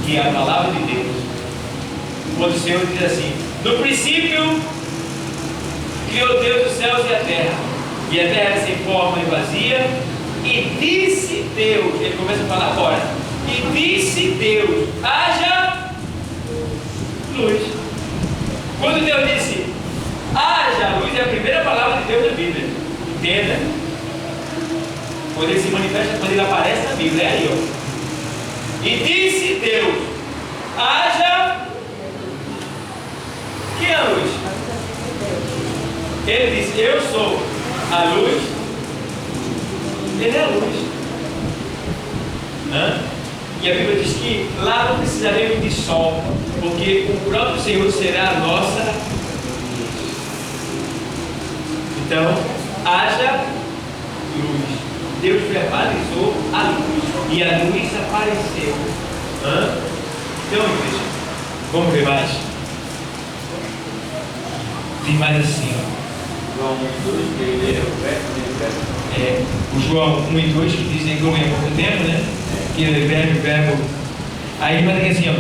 que é a palavra de Deus. Quando o Senhor diz assim: no princípio criou Deus os céus e a terra era sem forma e vazia, e disse Deus, ele começa a falar agora, e disse Deus, haja luz. Quando Deus disse haja luz, é a primeira palavra de Deus na Bíblia. Entenda? Quando ele se manifesta, quando ele aparece na Bíblia, é aí, ó. E disse Deus, haja. Quem é a luz? Ele disse, eu sou a luz. Ele é a luz. E a Bíblia diz que lá não precisaremos de sol, porque o próprio Senhor será a nossa luz. Então, haja luz. Deus verbalizou a luz e a luz apareceu. Então, igreja, vamos ver mais. Tem mais assim, ó. João 1 e 2, que ele é o verbo. O João 1 e 2 que dizem como é pouco tempo, né? Que ele é verbo. Aí vai dizer assim, ó.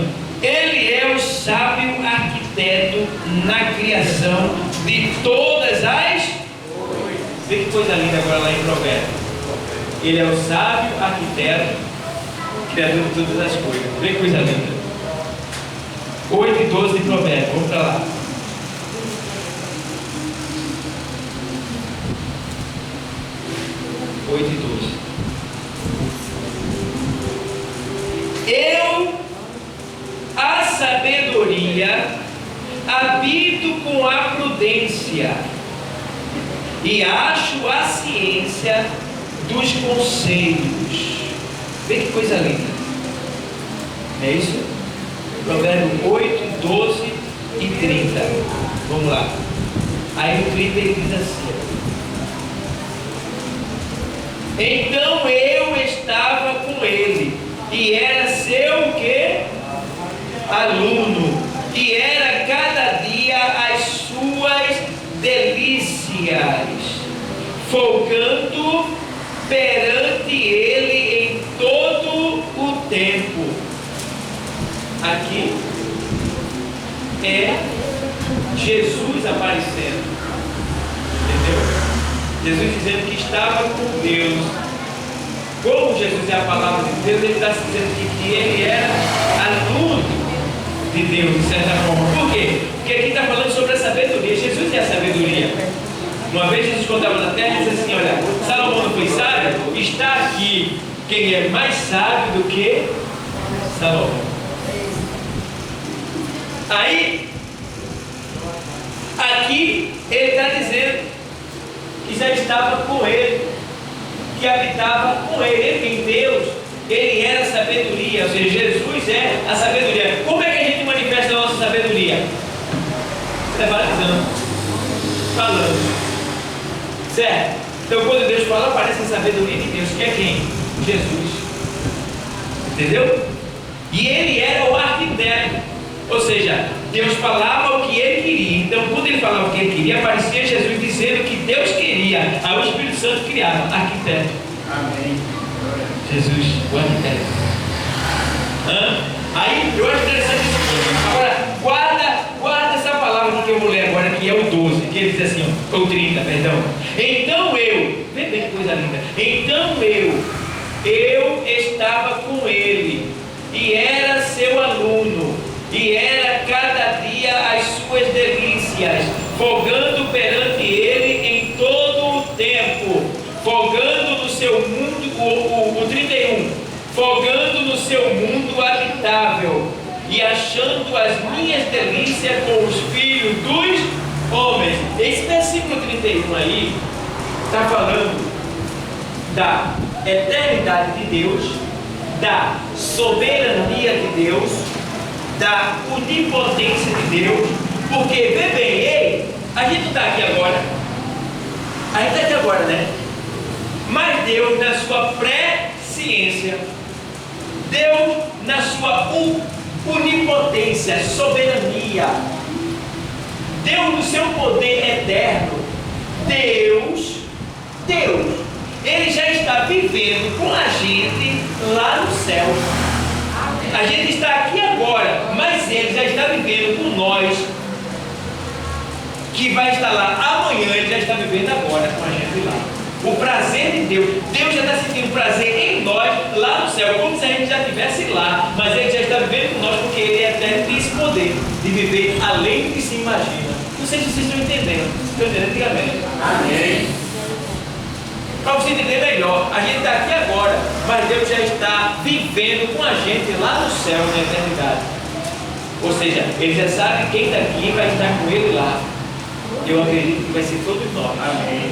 Ele é o sábio arquiteto na criação de todas as. Vê que coisa linda agora lá em Provérbios. Ele é o sábio arquiteto, criador de todas as coisas. Vê que coisa linda. 8 e 12 de Provérbios. Vamos para lá. 8 e 12. Eu, a sabedoria, habito com a prudência e acho a ciência dos conselhos. Vê que coisa linda. É isso? Provérbio 8, 12 e 30. Vamos lá. Aí no 30 ele diz assim: então eu estava com ele e era seu o quê? Aluno, e era cada dia as suas delícias, folgando perante ele em todo o tempo. Aqui é Jesus aparecendo, entendeu? Jesus dizendo que estava com Deus. Como Jesus é a palavra de Deus, ele está dizendo que ele era aluno de Deus, de certa forma. Por quê? Porque aqui está falando sobre a sabedoria. Jesus é a sabedoria. Uma vez Jesus contava na terra e disse assim: olha, Salomão não foi sábio? Está aqui quem é mais sábio do que Salomão. Aí, aqui ele está dizendo que já estava com ele, que habitava com ele, em Deus, ele era a sabedoria, ou seja, Jesus é a sabedoria. Como é que a gente manifesta a nossa sabedoria? Verbalizando, falando, certo? Então, quando Deus fala, aparece a sabedoria de Deus, que é quem? Jesus. Entendeu? E ele era o arquiteto. Ou seja, Deus falava o que ele queria. Então, quando ele falava o que ele queria, aparecia Jesus dizendo o que Deus queria. Aí o Espírito Santo criava arquiteto. Amém. Jesus, o arquiteto. Aí eu acho interessante isso. Agora, guarda essa palavra que eu vou ler agora, que é o 12, que ele diz assim, ó, ou 30, perdão. Então vê bem que coisa linda. Então eu estava com ele, e era seu aluno, e era cada dia as suas delícias, folgando perante ele em todo o tempo, folgando no seu mundo, o 31, folgando no seu mundo habitável, e achando as minhas delícias com os filhos dos homens. Esse versículo 31 aí está falando da eternidade de Deus, da soberania de Deus, da onipotência de Deus. Porque, vê bem, ei, a gente não está aqui agora, a gente está aqui agora, né? Mas Deus, na sua presciência, Deus, na sua onipotência, soberania, Deus, no seu poder eterno, Deus, Ele já está vivendo com a gente lá no céu. A gente está aqui agora, mas Ele já está vivendo com nós, que vai estar lá amanhã. Ele já está vivendo agora com a gente lá. O prazer de Deus já está sentindo prazer em nós lá no céu, como se a gente já estivesse lá, mas Ele já está vivendo com nós, porque Ele é eterno e tem esse poder de viver além do que se imagina. Não sei se vocês estão entendendo. Estão entendendo antigamente? Amém. Para você entender melhor, a gente está aqui agora, mas Deus já está vivendo com a gente lá no céu, na eternidade. Ou seja, Ele já sabe quem está aqui vai estar com Ele lá. Eu acredito que vai ser todos nós. Amém.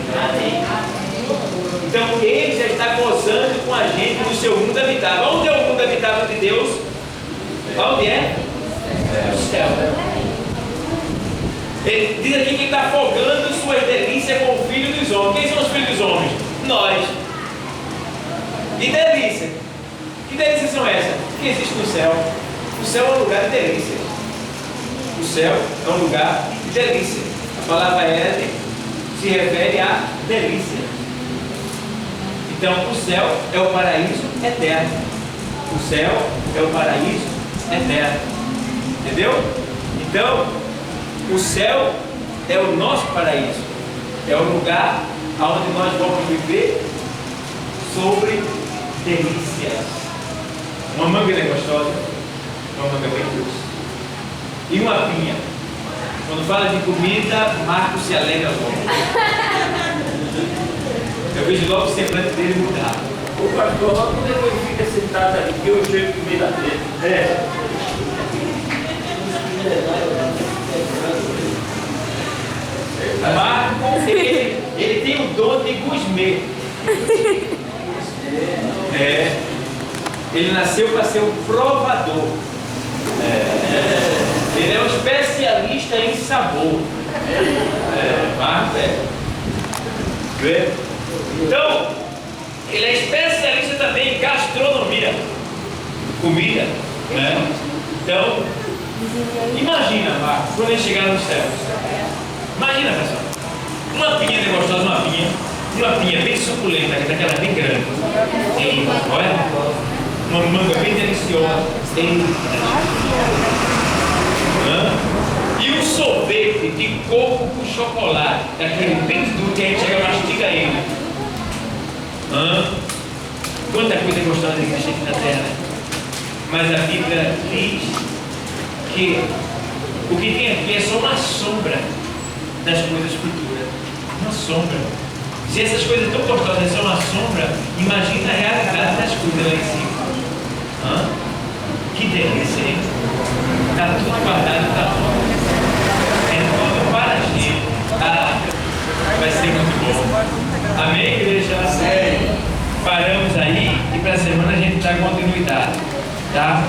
Então Ele já está gozando com a gente no seu mundo habitável. Onde é o mundo habitável de Deus? Onde é? O céu. Ele diz aqui que está folgando suas delícias com o Filho dos homens. Quem são os filhos dos homens? Nós. E delícia? Que delícias são essas? Que existe no céu? O céu é um lugar de delícias. O céu é um lugar de delícia. A palavra Éden se refere a delícia. Então o céu é o paraíso eterno. O céu é o paraíso eterno. Entendeu? Então o céu é o nosso paraíso. É o lugar onde nós vamos viver sobre delícias. Uma manga é gostosa, uma manga bem doce. E uma pinha. Quando fala de comida, Marcos se alegra logo. Eu vejo logo o semblante dele mudar. O pastor, logo depois fica sentado ali, que eu chego comida dele. É. Marcos, ele tem o dom de gourmet. É. Ele nasceu para ser um provador. Ele é um especialista em sabor. Marcos é. Então, ele é especialista também em gastronomia. Comida. Né? Então, imagina, Marcos, quando ele chegar no céu. Imagina, pessoal, uma pinha gostosa, uma pinha bem suculenta, daquela bem grande. E, olha, uma manga bem deliciosa. E um sorvete de coco com chocolate, daquele bem duro que a gente chega e mastiga ele. Quanta coisa gostosa existe aqui na terra. Mas a Bíblia diz que o que tem aqui é só uma sombra das coisas futuras. Uma sombra. Se essas coisas tão gostosas são uma sombra, imagina a realidade das coisas lá em cima. Que delícia, hein? Está tudo guardado para nós. É tudo para a gente. Vai ser muito bom. Amém, igreja? Paramos aí e para a semana a gente dá continuidade. Tá?